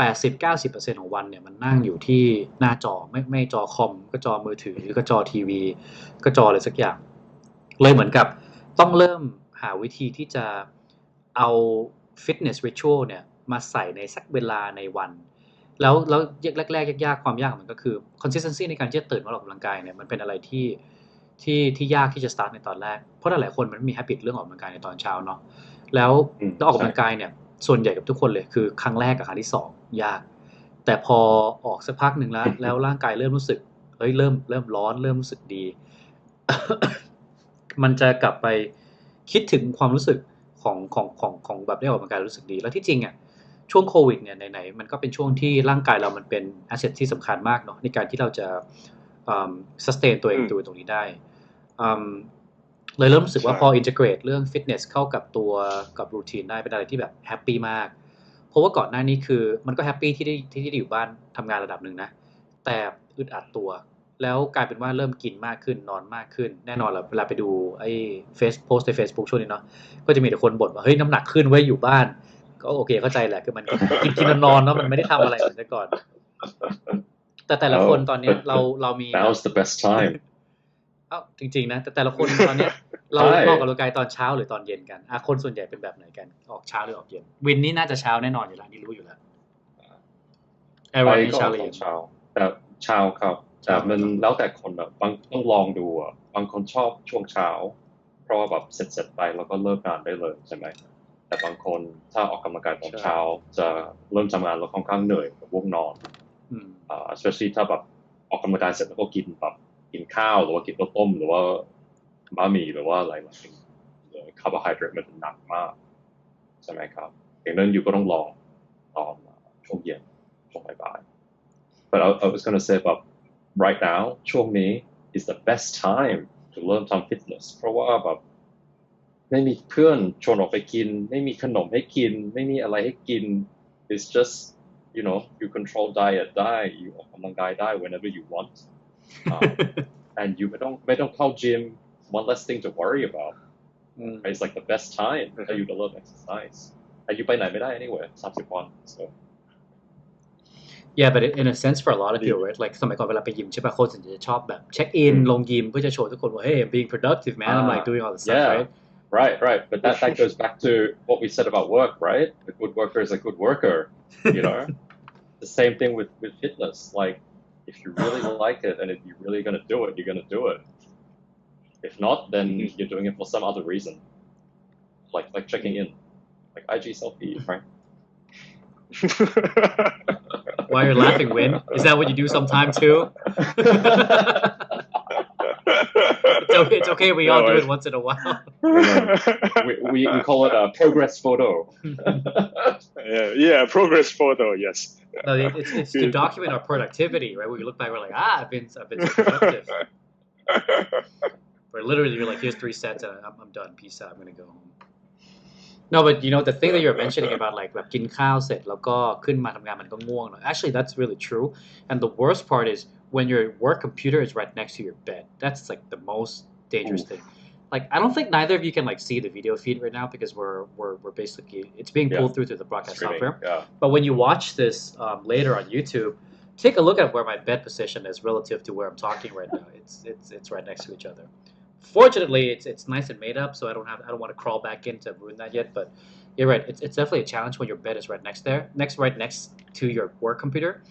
80-90% ของวันเนี่ยมันนั่งอยู่ที่หน้าจอไม่จอคอมก็จอมือถือก็จอทีวีก็จออะไรสักอย่างเลยเหมือนกับต้องเริ่มหาวิธีที่จะเอา fitness ritual เนี่ยมาใส่ในสักเวลาในวันแล้วแรกๆยากๆความยากมันก็คือ consistency ในการที่จะตื่นมาออกกำลังกายเนี่ยมันเป็นอะไรที่ยากที่จะ start ในตอนแรกเพราะหลายๆคนมันมี habit เรื่องออกกำลังกายในตอนเช้าเนาะแล้วออกกำลังกายเนี่ยส่วนใหญ่กับทุกคนเลยคือครั้งแรกกับครั้งที่2ยากแต่พอออกสักพักหนึ่งแล้วร่างกายเริ่มรู้สึกเริ่มร้อนเริ่มรู้สึกดี มันจะกลับไปคิดถึงความรู้สึกของแบบได้ออกกำลังกายรู้สึกดีแล้วที่จริงอ่ะช่วงโควิดเนี่ยไหนๆมันก็เป็นช่วงที่ร่างกายเรามันเป็น asset ที่สำคัญมากเนาะในการที่เราจะsustain ตัวเองตรงนี้ได้เลยเริ่มรู้สึกว่าพอ integrate เรื่อง fitness เข้ากับกับ routine ได้เป็นอะไรที่แบบแฮปปี้มากเพราะว่าก่อนหน้านี้คือมันก็แฮปปี้ที่ได้อยู่บ้านทำงานระดับหนึ่งนะแต่อึดอัดตัวแล้วกลายเป็นว่าเริ่มกินมากขึ้นนอนมากขึ้นแน่นอนแหละเวลาไปดูไอ้โพสต์ใน Facebook ช่วงนี้เนาะก็จะมีแต่คนบ่นว่าเฮ้ยน้ำหนักขึ้นไว้อยู่บ้านก็โอเคเข้าใจแหละคือมันกินนอนเนาะมันไม่ได้ทำอะไรเหมือนแต่ก่อนแต่ละคนตอนนี้เรามี Now's the best time จริงๆนะแต่ละคนตอนนี้เราออกกำลังกายตอนเช้าหรือตอนเย็นกันคนส่วนใหญ่เป็นแบบไหนกันออกเช้าหรือออกเย็นวินนี่น่าจะเช้าแน่นอนอยู่แล้วนี่รู้อยู่แล้วไปก็เช้าแต่เช้าครับแต่มันแล้วแต่คนแบบบางต้องลองดูบางคนชอบช่วงเช้าเพราะว่าแบบเสร็จไปแล้วก็เลิกงานได้เลยใช่ไหมแต่บางคนถ้าออกกำลังกายตอนเช้าจะเริ่มทำงานแล้วค่อนข้างเหนื่อยกับง่วงนอนespecially ถ้าแบบออกกำลังกายเสร็จแล้วก็กินข้าวหรือว่ากินข้าวต้มหรือว่าบะหมี่หรือว่าอะไรแบบนี้คาร์โบไฮเดรตมันหนักมากใช่ไหมครับอย่างนั้นอยู่ก็ต้องลองตอนช่วงเย็นช่วงบ่าย but I was going to say about right now ช่วงนี้ is the best time to learn ทำ fitness เพราะว่าแบบไม่มีเพื่อนชวนออกไปกินไม่มีขนมให้กินไม่มีอะไรให้กิน it's just you control diet ได้อยู่ออกกำลังกายได้ whenever you want and you ไม่ต้องเข้า gym one less thing to worry about it's like the best time for you to learn exercise and you ไปไหนไม่ได้ anyway 30 วัน so yeah but in a sense for a lot of people right like สมัยก่อนเวลาไปยิมใช่ป่ะคนส่วนใหญ่จะชอบแบบเช็คอินลงยิมเพื่อจะโชว์ทุกคนว่า hey I'm being productive man I'm like doing all the stuff right but that goes back to what we said about work right a good worker is a good worker the same thing with fitness like if you really like it and if you're really going to do it you're going to do it if not then you're doing it for some other reason like checking in like IG selfie right why you're laughing Win is that what you do sometime too it's okay we all do it once in a while we call it a progress photo yeah progress photo yes no it's to document our productivity right where we look back we're like I've been so productive but literally you're like here's 3 sets and I'm done peace out I'm gonna go home no but the thing that you're mentioning about like แบบกินข้าวเสร็จแล้วก็ขึ้นมาทำงานมันก็ง่วงเนอะ actually that's really true and the worst part is when your work computer is right next to your bed that's like the most dangerous thing like I don't think neither of you can like see the video feed right now because we're basically it's being pulled through the broadcast software but when you watch this later on YouTube take a look at where my bed position is relative to where I'm talking right now it's right next to each other fortunately it's nice and made up, so I don't want to crawl back in to ruin that yet. But you're right, it's definitely a challenge when your bed is right next to your work computer.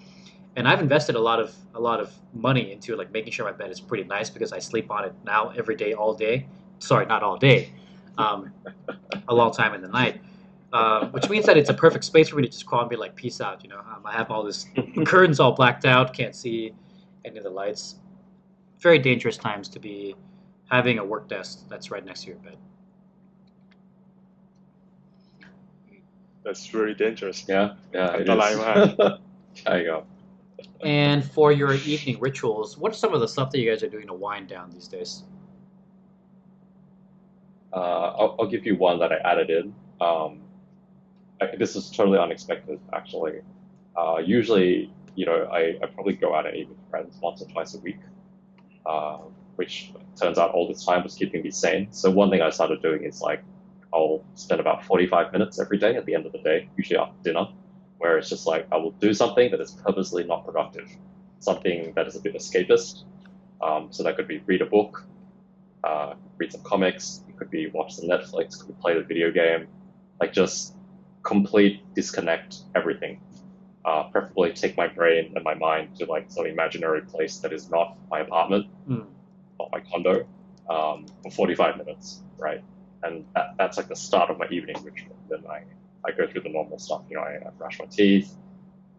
And I've invested a lot of money into like making sure my bed is pretty nice because I sleep on it now every day, all day. Sorry, not all day. A long time in the night. Which means that it's a perfect space for me to just crawl and be like, peace out, I have all this curtains all blacked out, can't see any of the lights. Very dangerous times to be having a work desk that's right next to your bed. That's very dangerous. Yeah, it อันตรายมาก is. There you go. And for your evening rituals, what are some of the stuff that you guys are doing to wind down these days? I'll give you one that I added in. This is totally unexpected, actually. Usually, I probably go out and eat with friends once or twice a week, which turns out all this time was keeping me sane. So one thing I started doing is like, I'll spend about 45 minutes every day at the end of the day, usually after dinner, where it's just like, I will do something that is purposely not productive, something that is a bit escapist. So that could be read a book, read some comics, it could be watch some Netflix, it could be play the video game, like just complete disconnect everything. Preferably take my brain and my mind to like some imaginary place that is not my apartment, not my condo, for 45 minutes, right? And that's like the start of my evening ritual. Then I go through the normal stuff, I brush my teeth,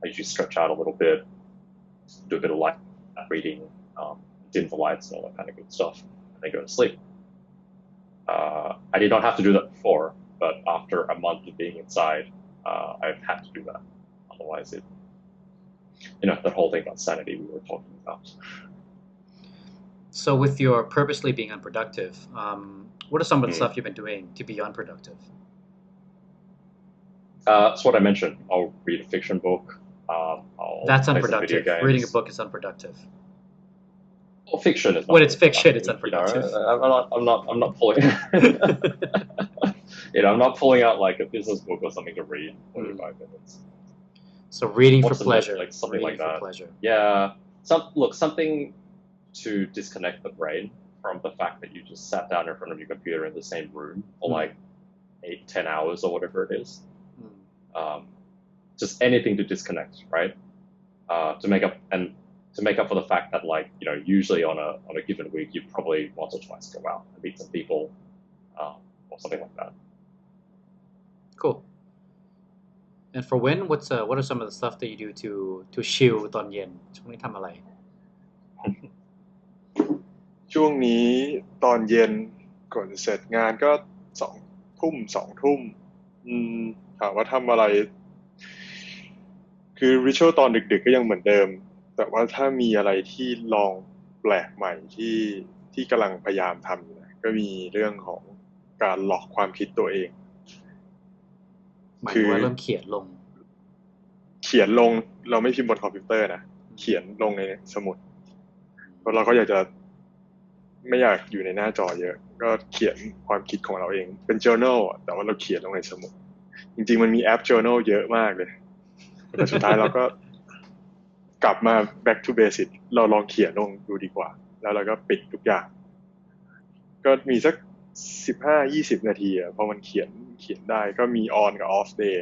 I usually stretch out a little bit, do a bit of light reading, dim the lights and all that kind of good stuff, and then go to sleep. I did not have to do that before, but after a month of being inside, I've had to do that. Otherwise that whole thing about sanity we were talking about. So with your purposely being unproductive, what are some of the stuff you've been doing to be unproductive? That's what I mentioned. I'll read a fiction book. That's play some unproductive. video games. Reading a book is unproductive. Well, fiction is. When it's fiction, it's unproductive. I'm not pulling. I'm not pulling out like a business book or something to read 45 minutes. So reading What's for the pleasure. like something reading like that. For pleasure. Yeah. Something to disconnect the brain from the fact that you just sat down in front of your computer in the same room for like 8-10 hours or whatever it is. Just anything to disconnect, right? To make up for the fact that like usually on a given week you probably once or twice go out and meet some people, or something like that. Cool. And for Win, what are some of the stuff that you do to chill ตอนเย็นช่วงนี้ทำอะไร ช่วงนี้ตอนเย็นก่อนจะเสร็จงานก็2 ทุ่มถามว่าทำอะไรคือริชวลตอนดึกๆก็ยังเหมือนเดิมแต่ว่าถ้ามีอะไรที่ลองแปลกใหม่ที่กำลังพยายามทำอยู่นะก็มีเรื่องของการหลอกความคิดตัวเองหมายถึงว่าเริ่มเขียนลงเราไม่พิมพ์บนคอมพิวเตอร์นะเขียนลงในสมุดเพราะเราก็ไม่อยากอยู่ในหน้าจอเยอะก็เขียนความคิดของเราเองเป็น journal แต่ว่าเราเขียนลงในสมุดจริงๆมันมีแอป journal เยอะมากเลยแต่สุดท้ายเราก็กลับมา back to basic เราลองเขียนลงดูดีกว่าแล้วเราก็ปิดทุกอย่างก็มีสัก 15-20 นาทีพอมันเขียนได้ก็มี on กับ off day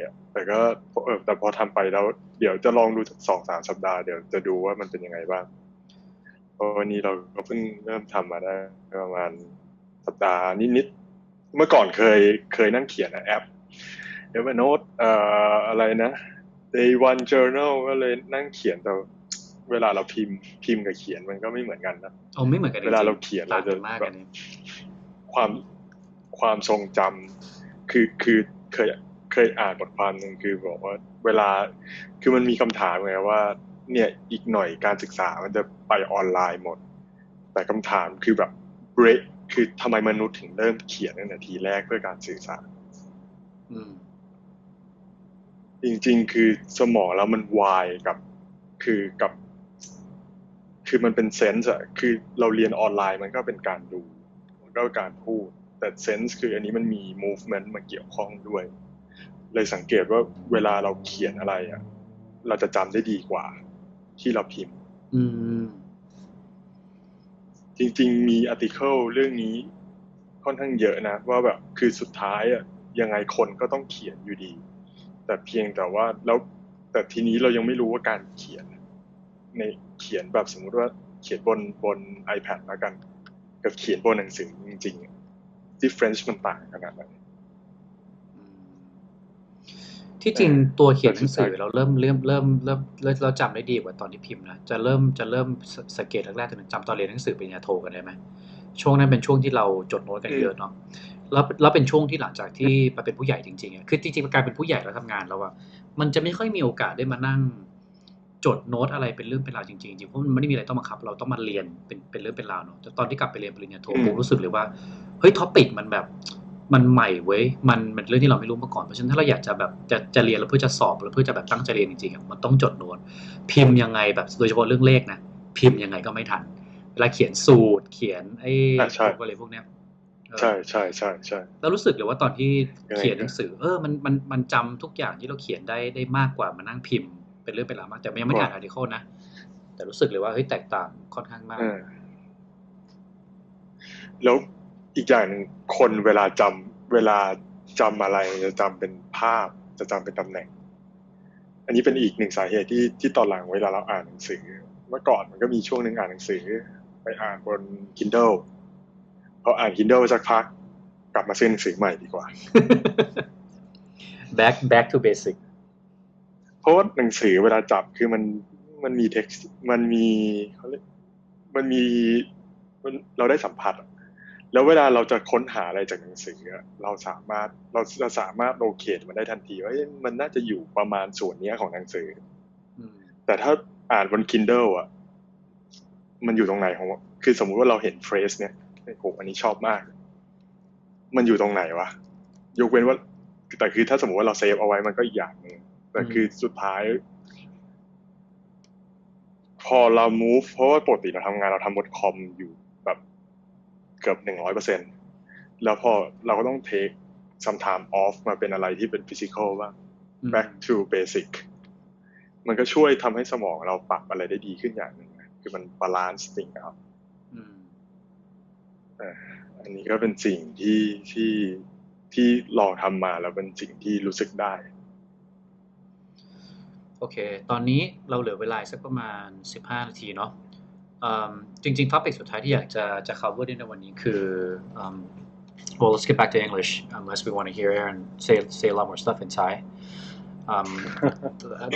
แต่พอทำไปแล้วเดี๋ยวจะลองดูสัก 2-3 สัปดาห์เดี๋ยวจะดูว่ามันเป็นยังไงบ้างเพราะวันนี้เราก็เพิ่งเริ่มทำมาได้ประมาณสัปดาห์นิดๆเมื่อก่อนเคยนั่งเขียนแอปเดี๋ยวมาโน้ตอะไรนะ day one journal ก็เลยนั่งเขียนแต่เวลาเราพิมพ์กับเขียนมันก็ไม่เหมือนกันนะไม่เหมือนกันเวลาเราเขียนเราจะแบบความทรงจำคือเคยอ่านบทความนึงคือบอกว่าเวลาคือมันมีคำถามไงว่าเนี่ยอีกหน่อยการศึกษามันจะไปออนไลน์หมดแต่คำถามคือแบบ break คือทำไมมนุษย์ถึงเริ่มเขียนตั้งแต่ทีแรกเพื่อการสื่อสารจริงๆคือสมองแล้วมันวายคือมันเป็นเซนส์คือเราเรียนออนไลน์มันก็เป็นการดูมันก็การพูดแต่เซนส์คืออันนี้มันมี movement มาเกี่ยวข้องด้วยเลยสังเกตว่าเวลาเราเขียนอะไรเราจะจำได้ดีกว่าที่เราพิมพ์ จริงๆมีอาร์ติเคิลเรื่องนี้ค่อนข้างเยอะนะว่าแบบคือสุดท้ายอ่ะยังไงคนก็ต้องเขียนอยู่ดีแต่เพียงแต่ว่าแล้วแต่ทีนี้เรายังไม่รู้ว่าการเขียนในเขียนแบบสมมุติว่าเขียนบน iPad แล้วกันกับเขียนบนหนังสือจริงๆ difference มันต่างขนาดไหนที่จริงตัวเขียนหนังสือเราเริ่มจำได้ดีกว่าตอนที่พิมพ์นะจะเริ่มสังเกตแรกๆจำตอนเรียนหนังสือปริญญาโทกันได้ไหมช่วงนั้นเป็นช่วงที่เราจดโน้ตกันเยอะเนาะแล้วเป็นช่วงที่หลังจากที่มาเป็นผู้ใหญ่จริงๆอ่ะคือจริงๆการเป็นผู้ใหญ่แล้วทำงานแล้วอ่ะมันจะไม่ค่อยมีโอกาสได้มานั่งจดโน้ตอะไรเป็นเรื่องเป็นราวจริงๆจริงเพราะมันไม่ได้มีอะไรต้องบังคับเราต้องมาเรียนเป็นเรื่องเป็นราวเนาะแต่ตอนที่กลับไปเรียนปริญญาโทผมรู้สึกเลยว่าเฮ้ยท็อปิกมันแบบมันใหม่เว้ยมันเรื่องที่เราไม่รู้มาก่อนเพราะฉะนั้นถ้าเราอยากจะแบบจะเรียนแล้วเพื่อจะสอบหรือเพื่อจะแบบตั้งใจเรียนจริงๆอ่ะมันต้องจดโน้ตพิมพ์ยังไงแบบโดยเฉพาะเรื่องเลขนะพิมพ์ยังไงก็ไม่ทันเวลาเขียนสูตรเขียนอะไรพวกเนี้ยใช่ใช่ใช่ใช่แล้วรู้สึกเลยว่าตอนที่เขียนหนังสือมันจำทุกอย่างที่เราเขียนได้มากกว่ามานั่งพิมพ์เป็นเรื่องเป็นราวมากแต่ยังไม่ได้อ่านอาร์ติเคิลนะแต่รู้สึกเลยว่าเฮ้ยแตกต่างค่อนข้างมากแล้วอีกอย่างหนึ่งคนเวลาจำอะไรจะจำเป็นภาพจะจำเป็นตำแหน่งอันนี้เป็นอีกหนึ่งสาเหตุที่ตอนหลังเวลาเราอ่านหนังสือเมื่อก่อนมันก็มีช่วงนึงอ่านหนังสือไปอ่านบน Kindle พออ่าน Kindle สักพักกลับมาซื้อหนังสือใหม่ดีกว่า back to basic เพราะว่าหนังสือเวลาจับคือมันมี text มันมีเราได้สัมผัสแล้วเวลาเราจะค้นหาอะไรจากหนังสือเราจะสามารถโลเคทมันได้ทันทีว่ามันน่าจะอยู่ประมาณส่วนนี้ของหนังสือแต่ถ้าอ่านบน Kindle อ่ะมันอยู่ตรงไหนของคือสมมุติว่าเราเห็นเฟรสเนี่ยโอ้อันนี้ชอบมากมันอยู่ตรงไหนวะยกเว้นว่าแต่คือถ้าสมมุติว่าเราเซฟเอาไว้มันก็อีกอย่างนึงแต่คือสุดท้ายพอเรา move เพราะว่าปกติเราทำงานเราทำบนคอมอยู่แบบเกือบ 100% แล้วพอเราก็ต้อง take some time off มาเป็นอะไรที่เป็น physical บ้าง back to basic มันก็ช่วยทำให้สมองเราปรับอะไรได้ดีขึ้นอย่างหนึ่งคือมัน balance สิ่งครับอันนี้ก็เป็นสิ่งที่ลองทำมาแล้วเป็นสิ่งที่รู้สึกได้โอเคตอนนี้เราเหลือเวลาสักประมาณ15นาทีเนาะจริงๆท็อปิกสุดท้ายที่อยากจะ cover ในวันนี้คือ well let's get back to English unless we want to hear Aaron say a lot more stuff in Thai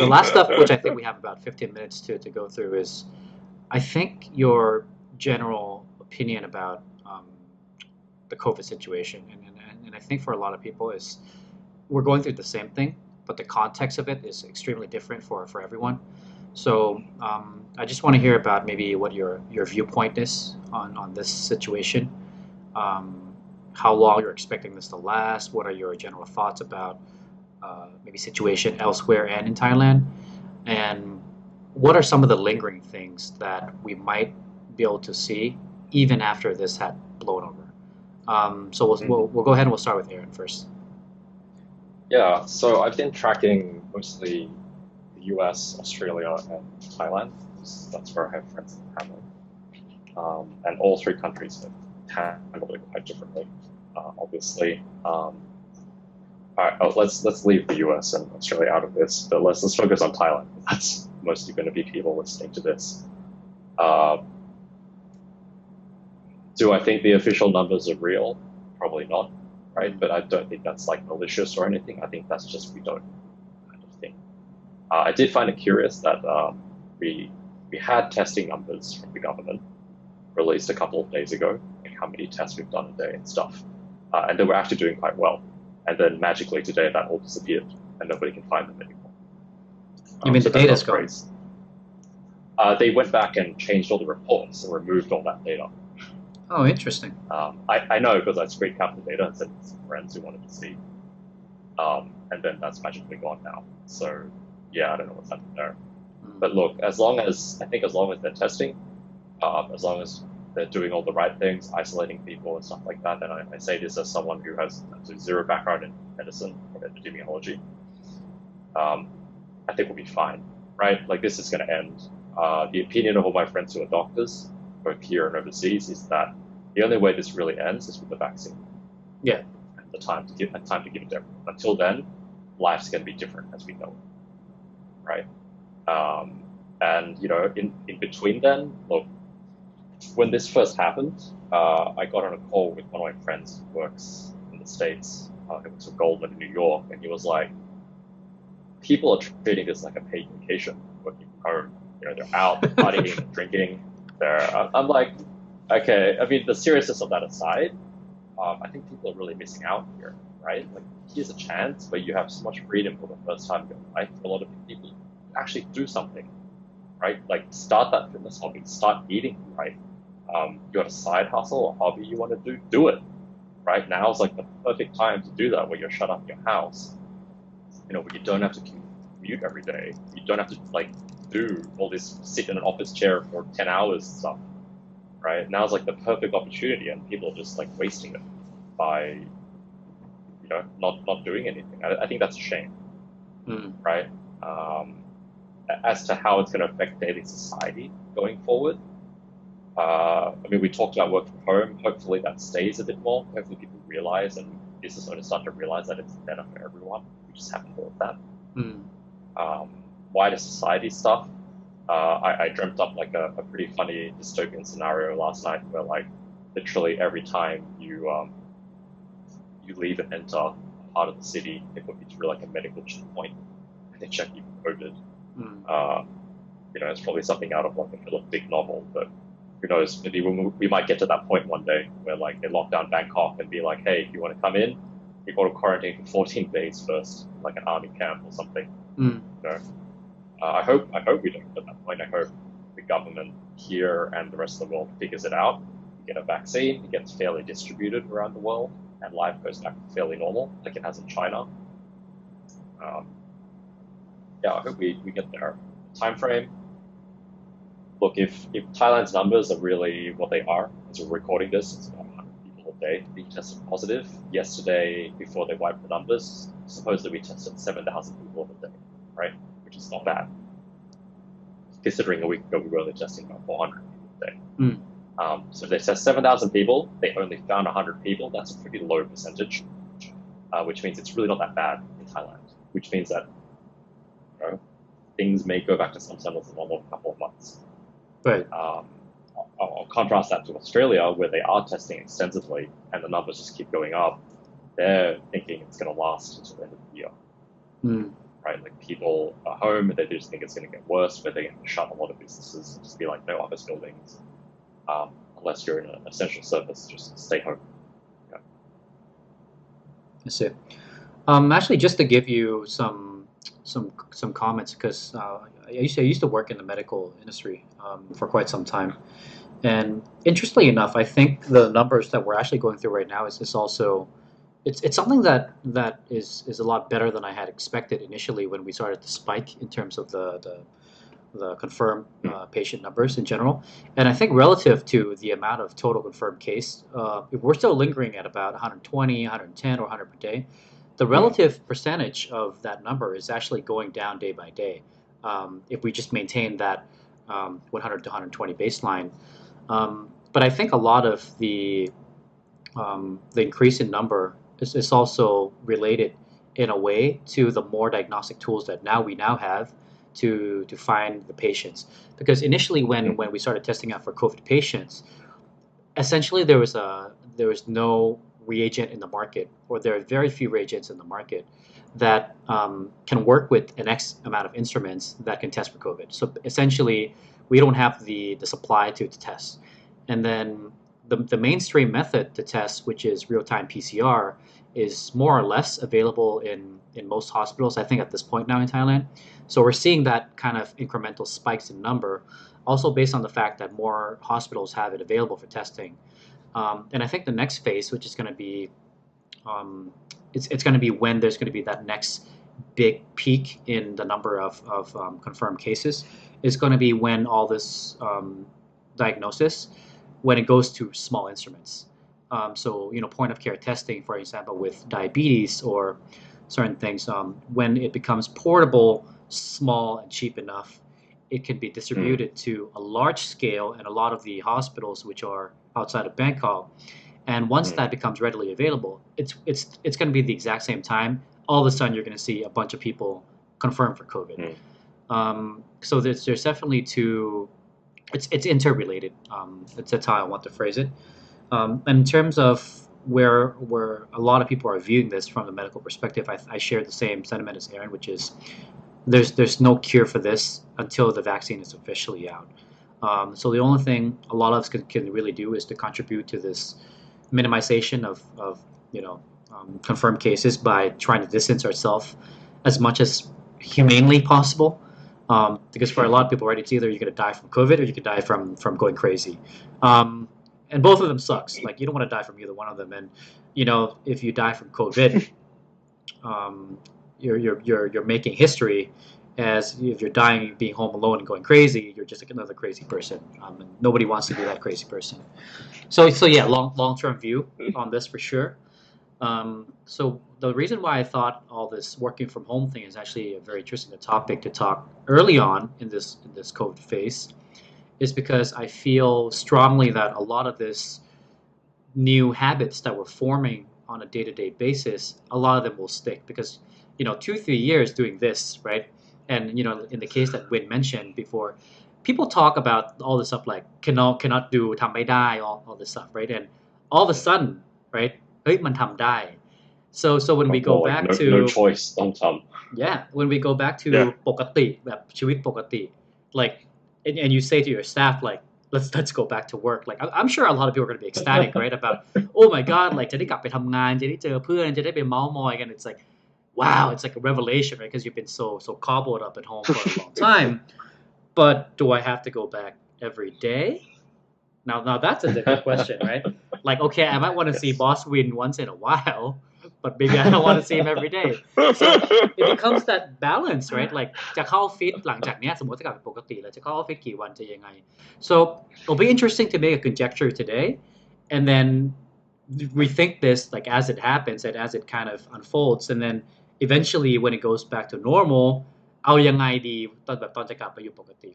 the last stuff which I think we have about 15 minutes to go through is I think your general opinion about the COVID situation and I think for a lot of people is we're going through the same thing but the context of it is extremely different for everyone. So I just want to hear about maybe what your viewpoint is on this situation. How long you're expecting this to last? What are your general thoughts about maybe situation elsewhere and in Thailand? And what are some of the lingering things that we might be able to see even after this had blown over? So we'll go ahead and we'll start with Aaron first. Yeah, so I've been tracking mostly the US, Australia, and Thailand. That's where I have friends and family. And all three countries have handled it quite differently, obviously. All right, let's leave the US and Australia out of this, but let's focus on Thailand. That's mostly going to be people listening to this. Do I think the official numbers are real? Probably not. Right, but I don't think that's like malicious or anything. I think that's just we don't kind of thing. I did find it curious that we had testing numbers from the government released a couple of days ago, like how many tests we've done a day and stuff, and they were actually doing quite well. And then magically today that all disappeared and nobody can find them anymore. You mean the data's gone? They went back and changed all the reports and removed all that data. Oh, interesting. I know because I screen capped the data and sent it to some friends who wanted to see. And then that's magically gone now. So, yeah, I don't know what's happening there. But look, as long as they're testing, as long as they're doing all the right things, isolating people and stuff like that, and I say this as someone who has zero background in medicine or epidemiology, I think we'll be fine, right? Like, this is going to end. The opinion of all my friends who are doctors both here and overseas, is that the only way this really ends is with the vaccine. Yeah. And the time to give it to everyone. Until then, life's going to be different as we know it, right? And in between then, look, when this first happened, I got on a call with one of my friends who works in the States. He works for Goldman in New York, and he was like, people are treating this like a paid vacation, working from home. They're out partying, drinking. I'm like, okay. I mean, the seriousness of that aside, I think people are really missing out here, right? Like, here's a chance where you have so much freedom for the first time in your life. For a lot of people, actually do something, right? Like, start that fitness hobby, start eating right. You got a side hustle or hobby you want to do it. Right now is like the perfect time to do that, where you're shut up in your house. Where you don't have to commute every day. You don't have to do all this, sit in an office chair for 10 hours and stuff. Right now is like the perfect opportunity, and people are just wasting it by not doing anything. I think that's a shame. Right? As to how it's going to affect daily society going forward. I mean, we talked about work from home. Hopefully that stays a bit more. Hopefully people realize, and business owners start to realize, that it's better for everyone. We just have more of that. Wider society stuff. I dreamt up a pretty funny dystopian scenario last night, where literally every time you leave and enter a part of the city, it would be through a medical checkpoint, and they check you for COVID. It's probably something out of a Philip Dick novel, but who knows? Maybe we might get to that point one day where they lock down Bangkok and be like, hey, if you want to come in, you've got to quarantine for 14 days first, like an army camp or something. I hope we don't get to that point. I hope the government here and the rest of the world figures it out. We get a vaccine, it gets fairly distributed around the world, and life goes back to fairly normal, like it has in China. I hope we get there. Time frame. Look, if Thailand's numbers are really what they are, as we're recording this, it's about 100 people a day being tested positive. Yesterday, before they wiped the numbers, supposedly we tested 7,000 people a day, right? Which is not bad. Considering a week ago we were only testing about 400 people a day. So if they test 7,000 people, they only found 100 people. That's a pretty low percentage, which means it's really not that bad in Thailand. Which means that things may go back to some semblance of normal in a couple of months. Right. I'll contrast that to Australia, where they are testing extensively and the numbers just keep going up. They're thinking it's going to last until the end of the year. Right? People are home, and they just think it's going to get worse, but they're going to shut a lot of businesses and just be no office buildings. Unless you're in an essential service, just stay home. I see. Actually, just to give you some comments, because I used to work in the medical industry for quite some time, and interestingly enough, I think the numbers that we're actually going through right now is also it's something that is a lot better than I had expected initially when we started to spike in terms of the confirmed patient numbers in general, and I think relative to the amount of total confirmed case, if we're still lingering at about 120, 110, or 100 per day. The relative percentage of that number is actually going down day by day. If we just maintain that 100 to 120 baseline, but I think a lot of the increase in number is also related in a way to the more diagnostic tools that we now have to find the patients. Because initially, when we started testing out for COVID patients, essentially there was no reagent in the market, or there are very few reagents in the market that can work with an X amount of instruments that can test for COVID. So essentially, we don't have the supply to test. And then the mainstream method to test, which is real-time PCR, is more or less available in most hospitals, I think, at this point now in Thailand. So we're seeing that kind of incremental spikes in number, also based on the fact that more hospitals have it available for testing. And I think the next phase, which is going to be, it's going to be when there's going to be that next big peak in the number of confirmed cases, is going to be when all this diagnosis, when it goes to small instruments. So, point of care testing, for example, with diabetes or certain things, when it becomes portable, small, and cheap enough, it can be distributed to a large scale and a lot of the hospitals which are outside of Bangkok. And once that becomes readily available, it's going to be the exact same time. All of a sudden, you're going to see a bunch of people confirmed for COVID. So there's definitely two. It's interrelated. That's how I want to phrase it. And in terms of where a lot of people are viewing this from the medical perspective, I share the same sentiment as Aaron, which is there's no cure for this until the vaccine is officially out. So the only thing a lot of us can really do is to contribute to this minimization of confirmed cases by trying to distance ourselves as much as humanely possible. Because for a lot of people, right, it's either you're going to die from COVID or you could die from going crazy. And both of them sucks. Like, you don't want to die from either one of them. And, if you die from COVID, you're making history, as if you're dying being home alone and going crazy, you're just like another crazy person. And nobody wants to be that crazy person. So yeah, long-term view on this for sure. So the reason why I thought all this working from home thing is actually a very interesting topic to talk early on in this COVID phase is because I feel strongly that a lot of this new habits that we're forming on a day-to-day basis, a lot of them will stick because, 2-3 years doing this, right? And, in the case that Win mentioned before, people talk about all this stuff like cannot do, ทำไม่ได้ all this stuff, right? And all of a sudden, right? เฮ้ยมันทำได้ so when we go back to no choice ต้องทำ yeah, when we go back to ปกติแบบชีวิตปกติ like and you say to your staff like let's go back to work, like I'm sure a lot of people are going to be ecstatic, right, about oh my god, like จะได้กลับไปทำงานจะได้เจอเพื่อนจะได้ไปเม้ามอยกัน it's like wow, it's like a revelation, right, because you've been so cobbled up at home for a long time. But do I have to go back every day? Now that's a different question, right? Like, okay, I might want to see Boss Win once in a while, but maybe I don't want to see him every day. So it becomes that balance, right? Like จะเข้าฟิตหลังจากเนี้ยสมมติจะกลับไปปกติแล้วจะเข้าฟิตกี่วันจะยังไง So it'll be interesting to make a conjecture today, and then rethink this like as it happens and as it kind of unfolds, and then eventually when it goes back to normal, เอายังไงดีตอนจะกลับไปอยู่ปกติ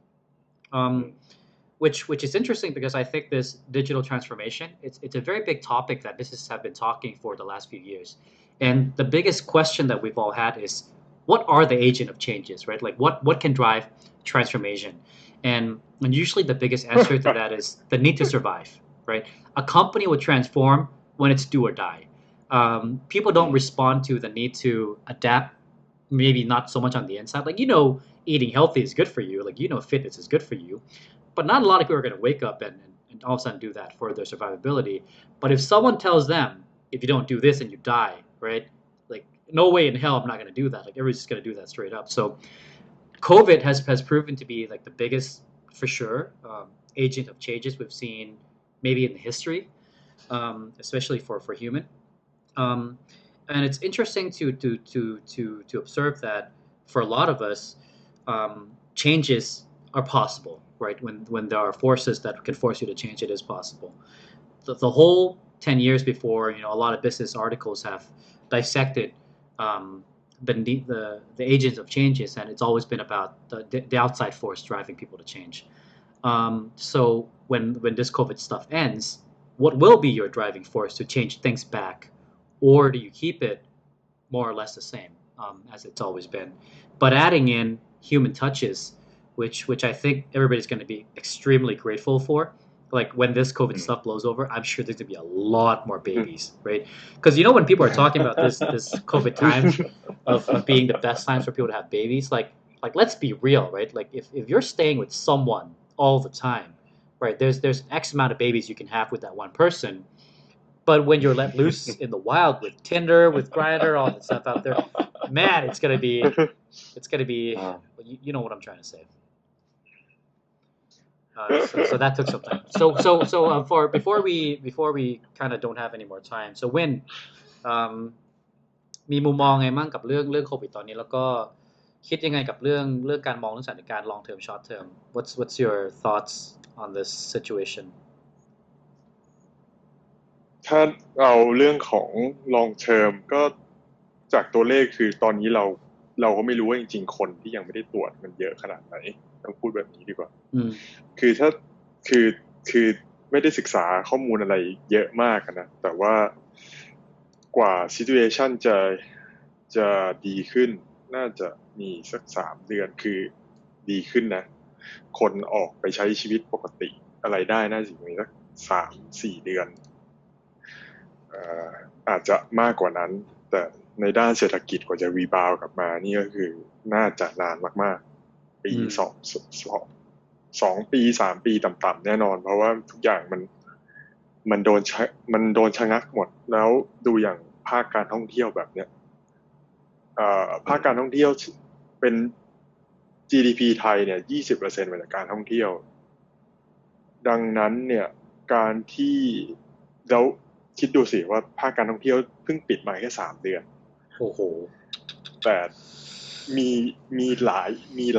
which is interesting because I think this digital transformation, it's a very big topic that businesses have been talking for the last few years. And the biggest question that we've all had is, what are the agent of changes, right? Like what can drive transformation? And usually the biggest answer to that is the need to survive, right? A company will transform when it's do or die. People don't respond to the need to adapt, maybe not so much on the inside. Like, eating healthy is good for you. Like, fitness is good for you. But not a lot of people are going to wake up and all of a sudden do that for their survivability. But if someone tells them, if you don't do this and you die, right? Like, no way in hell I'm not going to do that. Like, everybody's just going to do that straight up. So COVID has proven to be like the biggest, for sure, agent of changes we've seen maybe in the history, especially for human. And it's interesting to observe that for a lot of us, changes are possible, right? When there are forces that can force you to change, it is possible. The whole 10 years before, a lot of business articles have dissected the agents of changes, and it's always been about the outside force driving people to change. So when this COVID stuff ends, what will be your driving force to change things back? Or do you keep it more or less the same as it's always been? But adding in human touches, which I think everybody's going to be extremely grateful for. Like when this COVID stuff blows over, I'm sure there's going to be a lot more babies, right? Because when people are talking about this COVID time of being the best times for people to have babies, like let's be real, right? Like if you're staying with someone all the time, right? There's X amount of babies you can have with that one person. But when you're let loose in the wild with Tinder, with Grindr, all that stuff out there, man, it's gonna be, you know what I'm trying to say. So that took some time. So before we kind of don't have any more time. So when มีมุมมองไงมั่งกับเรื่องโควิดตอนนี้แล้วก็คิดยังไงกับเรื่องการมองเรื่องสถานการณ์ long term short term. What's your thoughts on this situation? ถ้าเอาเรื่องของ long term ก็จากตัวเลขคือตอนนี้เราก็ไม่รู้ว่าจริงๆคนที่ยังไม่ได้ตรวจมันเยอะขนาดไหน ต้องพูดแบบนี้ดีกว่าคือถ้าคือไม่ได้ศึกษาข้อมูลอะไรเยอะมากนะแต่ว่ากว่า situation จะดีขึ้นน่าจะมีสัก3 เดือนคือดีขึ้นนะคนออกไปใช้ชีวิตปกติอะไรได้น่าจะมีสัก3-4 เดือนอาจจะมากกว่านั้นแต่ในด้านเศรษฐกิจกว่าจะรีบาวกลับมานี่ก็คือน่าจะนานมากๆปี2 ปี 3 ปีต่ำๆแน่นอนเพราะว่าทุกอย่างมันโดนชะงักหมดแล้วดูอย่างภาคการท่องเที่ยวแบบเนี้ยภาคการท่องเที่ยวเป็น GDP ไทยเนี่ย 20% มาจากการท่องเที่ยวดังนั้นเนี่ยการที่แล้วคิดดูสิว่าภาคการท่องเที่ยวเพิ่งปิดมาแค่3 เดือนโอ้โหแต่มีห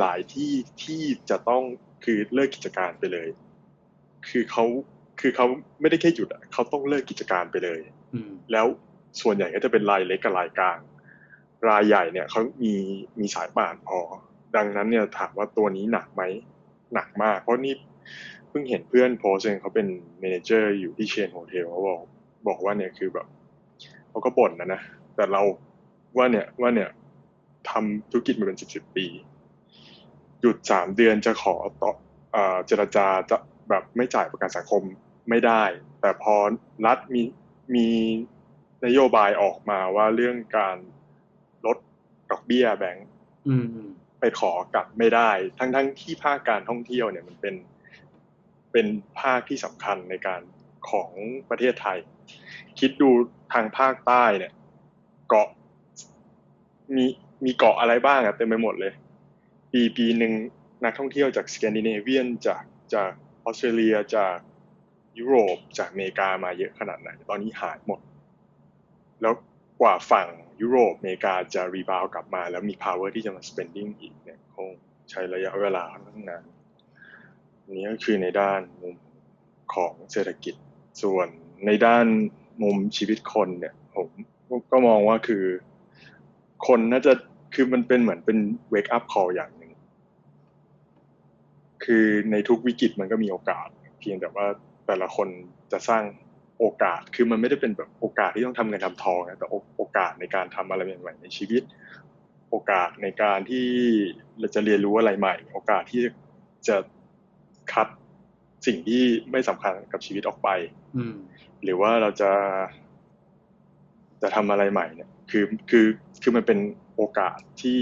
ลายที่จะต้องคือเลิกกิจการไปเลยคือเขาไม่ได้แค่หยุดเขาต้องเลิกกิจการไปเลยแล้วส่วนใหญ่ก็จะเป็นรายเล็กกับรายกลางรายใหญ่เนี่ยเขามีสายป่านพอดังนั้นเนี่ยถามว่าตัวนี้หนักไหมหนักมากเพราะนี่เพิ่งเห็นเพื่อนโพสต์เองเขาเป็นเมเนเจอร์อยู่ที่เชนโฮเทลเขาบอกว่าเนี่ยคือแบบเขาก็บ่นนะแต่เราว่าเนี่ยทำธุรกิจมาเป็น10 ปีหยุด3 เดือนจะขอต่อเจรจาจะแบบไม่จ่ายประกันสังคมไม่ได้แต่พอรัฐมีนโยบายออกมาว่าเรื่องการลดดอกเบี้ยแบงก์ไปขอกลับไม่ได้ทั้งที่ภาคการท่องเที่ยวเนี่ยมันเป็นภาคที่สำคัญในการของประเทศไทยคิดดูทางภาคใต้เนี่ยเกาะมีเกาะอะไรบ้างเต็มไปหมดเลยปีนึงนักท่องเที่ยวจากสแกนดิเนเวียนจากออสเตรเลียจากยุโรปจากอเมริกามาเยอะขนาดไหนตอนนี้หายหมดแล้วกว่าฝั่งยุโรปอเมริกาจะรีบาวกลับมาแล้วมี power ที่จะมา spending อีกเนี่ยคงใช้ระยะเวลาค่อนข้างนานนี้ก็คือในด้านมุมของเศรษฐกิจส่วนในด้านมุมชีวิตคนเนี่ยผมก็มองว่าคือคนน่าจะคือมันเป็นเหมือนเป็น wake up call อย่างหนึ่งคือในทุกวิกฤตมันก็มีโอกาสเพียงแต่ว่าแต่ละคนจะสร้างโอกาสคือมันไม่ได้เป็นแบบโอกาสที่ต้องทำเงินทำทองนะแต่โอกาสในการทำอะไรใหม่ๆในชีวิตโอกาสในการที่เราจะเรียนรู้อะไรใหม่โอกาสที่จะคัดสิ่งที่ไม่สำคัญกับชีวิตออกไปหรือว่าเราจะทำอะไรใหม่เนี่ยคือมันเป็นโอกาสที่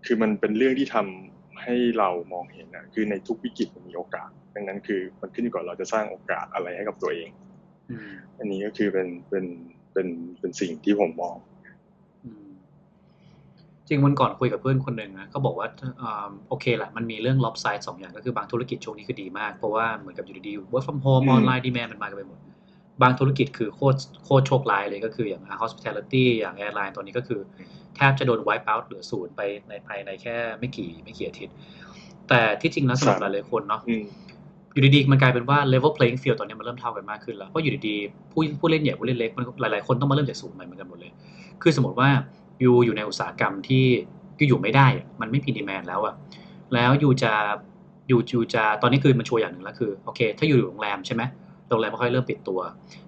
คือมันเป็นเรื่องที่ทำให้เรามองเห็นนะคือในทุกวิกฤตมันมีโอกาสดังนั้นคือมันขึ้นอยู่กับเราจะสร้างโอกาสอะไรให้กับตัวเองอันนี้ก็คือเป็นสิ่งที่ผมมองจริงวันก่อนคุยกับเพื่อนคนหนึ่งนะเขาบอกว่าโอเคแหละมันมีเรื่องล็อบไซด์2อย่างก็คือบางธุรกิจช่วงนี้คือดีมากเพราะว่าเหมือนกับอยู่ดีๆ work from home ออนไลน์ดีแมนด์มันมากันไปหมดบางธุรกิจคือโคตรโชคร้ายเลยก็คืออย่าง hospitality อย่าง airline ตอนนี้ก็คือแทบจะโดน wipe out เหลือศูนย์ไปในภายในแค่ไม่กี่อาทิตย์แต่ที่จริงแล้วสำหรับหลายๆคนเนาะอยู่ดีๆมันกลายเป็นว่า level playing field ตอนนี้มันเริ่มเท่ากันมากขึ้นแล้วเพราะอยู่ดีๆผู้เล่นใหญ่ผู้เล่นเล็กมันหลายๆคนต้องมาเริ่มจากศูนย์ใหม่เหมือนกันหมดเลยคือสมมติว่าอยู่ในอุตสาหกรรมที่อยู่ไม่ได้มันไม่มีดีแมนด์แล้วอะแล้วอยู่จะตอนนี้คือมันชัวร์อย่างหนึ่งแล้วคือโอเคถ้าอยู่โรงแรมใช่ไหมโรงแรมค่อยเริ่มปิดตัว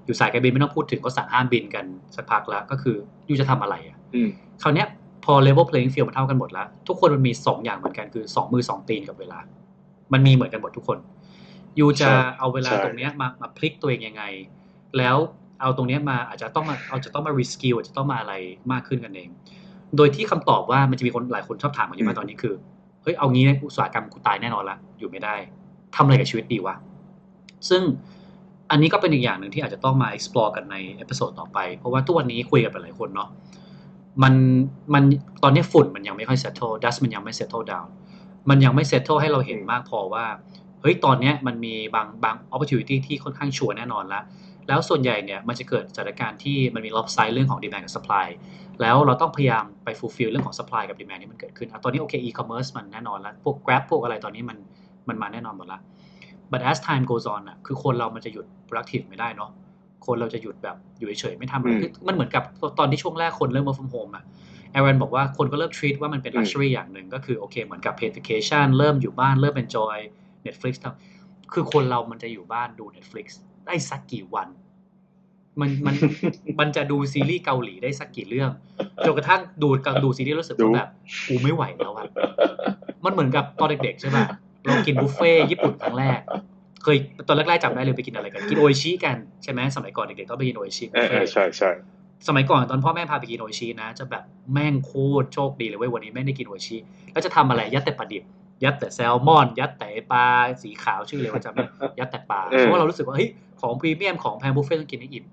อยู่สายการบินไม่ต้องพูดถึงก็สั่งห้ามบินกันสักพักแล้วก็คืออยู่จะทำอะไรอะคราวเนี้ยพอ level playing field มันเท่ากันหมดแล้วทุกคนมันมี2อย่างเหมือนกันคือ2มือ2ตีนกับเวลามันมีเหมือนกันหมดทุกคนอยู่จะเอาเวลาตรงเนี้ยมาพลิกตัวเองยังไงแล้วเอาตรงนี้มาอาจจะต้องมา reskill อาจจะต้องมาอะไรมากขึ้นกันเองโดยที่คำตอบว่ามันจะมีคนหลายคนชอบถามกันอยู่มาตอนนี้คือเฮ้ยเอางี้อุตสาหกรรมกูตายแน่นอนละอยู่ไม่ได้ทำอะไรกับชีวิตดีวะซึ่งอันนี้ก็เป็นอีกอย่างหนึ่งที่อาจจะต้องมา explore กันในเอพิโซดต่อไปเพราะว่าทุกวันนี้คุยกับหลายคนเนาะมันตอนนี้ฝุ่นมันยังไม่ค่อย settle dust มันยังไม่ settle down มันยังไม่ settle ให้เราเห็นมากพอว่าเฮ้ยตอนนี้มันมีบาง opportunity ที่ค่อนข้างชัวร์แน่นอนแล้วส่วนใหญ่เนี่ยมันจะเกิดสถานการณ์ที่มันมี lopside เรื่องของ demand กับ supply แล้วเราต้องพยายามไป fulfill เรื่องของ supply กับ demand ที่มันเกิดขึ้นตอนนี้โอเค e-commerce มันแน่นอนแล้วพวก Grab พวกอะไรตอนนี้มันมาแน่นอนหมดแล้ว but as time goes on คือคนเรามันจะหยุด productive ไม่ได้เนาะคนเราจะหยุดแบบอยู่เฉยๆไม่ทำอะไรมันเหมือนกับตอนที่ช่วงแรกคนเริ่ม work from home Aaron บอกว่าคนก็เริ่ม treat ว่ามันเป็น luxury อย่างหนึ่งก็คือโอเคเหมือนกับ vacation เริ่มอยู่บ้านเริ่ม enjoy Netflix คือคนเรามันจะอยู่บ้านดู Netflix ได้สักกี่วันมันจะดูซีรีส์เกาหลีได้สักกี่เรื่องจนกระทั่งดูซีรีส์รู้สึกว่าแบบกูไม่ไหวแล้วอะมันเหมือนกับตอนเด็กๆใช่ป่ะเรากินบุฟเฟ่ญี่ปุ่นครั้งแรกเคยตอนแรกๆจำได้เลยไปกินอะไรกันกินโออิชิกันใช่ไหมสมัยก่อนเด็กๆต้องไปกินโออิชิบุฟเฟ่ใช่สมัยก่อนตอนพ่อแม่พาไปกินโออิชินะจะแบบแม่งโคตรโชคดีเลยเว้ยวันนี้แม่งได้กินโออิชิแล้วจะทำอะไรยัดแต่ปลาดิบยัดแต่แซลมอนยัดแต่ปลาสีขาวชื่อเลยว่าจำไม่ยัดแต่ปลาเพราะว่าเรารู้สึกว่าเฮ้ยของพรีเมียมของแพงบุฟเฟ่ต้องกินให้อิ่ม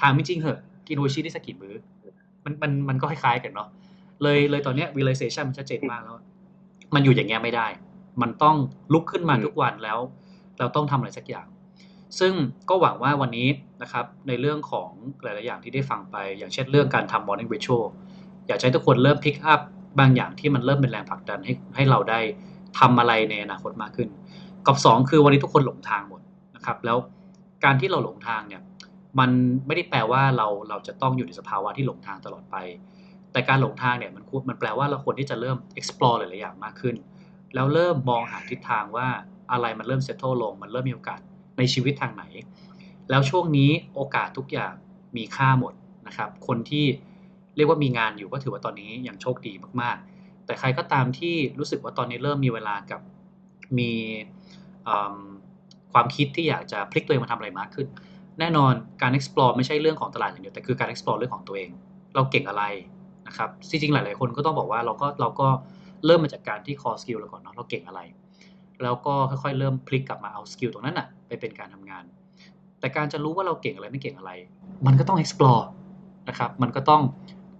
ถามจริงๆเหอะกินโออิชิได้สักกี่มื้อมันก็คล้ายๆกันเนาะเลยตอนเนี้ย realization มันชัดเจนมากแล้วมันอยู่อย่างเงี้ยไม่ได้มันต้องลุกขึ้นมาทุกวันแล้วเราต้องทำอะไรสักอย่างซึ่งก็หวังว่าวันนี้นะครับในเรื่องของหลายๆอย่างที่ได้ฟังไปอย่างเช่นเรื่องการทำ morning ritual อยากให้ทุกคนเริ่ม pick up บางอย่างที่มันเริ่มเป็นแรงผลักดันให้เราได้ทำอะไรในอนาคตมากขึ้นกับ2คือวันนี้ทุกคนหลงทางหมดนะครับแล้วการที่เราหลงทางเนี่ยมันไม่ได้แปลว่าเราจะต้องอยู่ในสภาวะที่หลงทางตลอดไปแต่การหลงทางเนี่ยมันแปลว่าเราควรที่จะเริ่ม explore หลายๆอย่างมากขึ้นแล้วเริ่มมองหาทิศทางว่าอะไรมันเริ่ม settle ลงมันเริ่มมีโอกาสในชีวิตทางไหนแล้วช่วงนี้โอกาสทุกอย่างมีค่าหมดนะครับคนที่เรียกว่ามีงานอยู่ก็ถือว่าตอนนี้ยังโชคดีมากๆแต่ใครก็ตามที่รู้สึกว่าตอนนี้เริ่มมีเวลากับมีความคิดที่อยากจะพลิกตัวเองมาทำอะไรมากขึ้นแน่นอนการ explore ไม่ใช่เรื่องของตลาดอย่างเดียวแต่คือการ explore เรื่องของตัวเองเราเก่งอะไรนะครับจริงๆหลายๆคนก็ต้องบอกว่าเราก็เริ่มมาจากการที่ core skill เราก่อนเนาะเราเก่งอะไรแล้วก็ค่อยๆเริ่มพลิกกลับมาเอาสกิลตรงนั้นน่ะไปเป็นการทำงานแต่การจะรู้ว่าเราเก่งอะไรไม่เก่งอะไรมันก็ต้อง explore นะครับมันก็ต้อง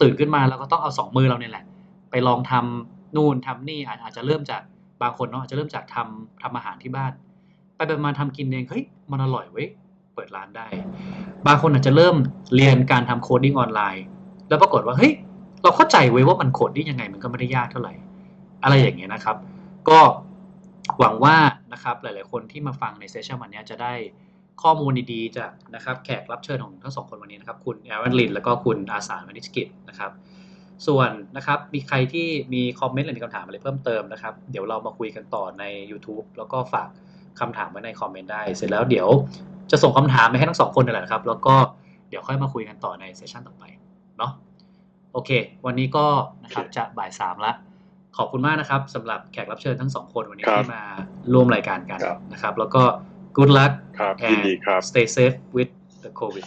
ตื่นขึ้นมาแล้วก็ต้องเอา2มือเราเนี่ยแหละไปลองทำนู่นทำนี่อาจจะเริ่มจากบางคนเนาะอาจจะเริ่มจากทำอาหารที่บ้านไปมาทำกินเองเฮ้ยมันอร่อยเว้ยเปิดร้านได้บางคนอาจจะเริ่มเรียนการทำโคดดิ้งออนไลน์แล้วปรากฏว่าเฮ้ยเราเข้าใจเว้ยว่ามันโคดดิ้งยังไงมันก็ไม่ได้ยากเท่าไหร่อะไรอย่างเงี้ยนะครับก็หวังว่านะครับหลายๆคนที่มาฟังในเซสชั่นวันนี้จะได้ข้อมูลดีๆจากนะครับแขกรับเชิญของทั้ง2คนวันนี้นะครับคุณแอรอนลินแล้วก็คุณอาสารวณิชกิจนะครับส่วนนะครับมีใครที่มีคอมเมนต์หรือมีคำถามอะไรเพิ่มเติมนะครับเดี๋ยวเรามาคุยกันต่อใน YouTube แล้วก็ฝากคำถามไว้ในคอมเมนต์ได้เสร็จแล้วเดี๋ยวจะส่งคำถามไปให้ทั้ง2คนนี่แหละครับแล้วก็เดี๋ยวค่อยมาคุยกันต่อในเซสชั่นต่อไปเนาะโอเควันนี้ก็นะครับจะบ่าย 3ละขอบคุณมากนะครับสำหรับแขกรับเชิญทั้ง2คนวันนี้ที่มาร่วมรายการกันนะครับแล้วก็ good luck and stay safe with the COVID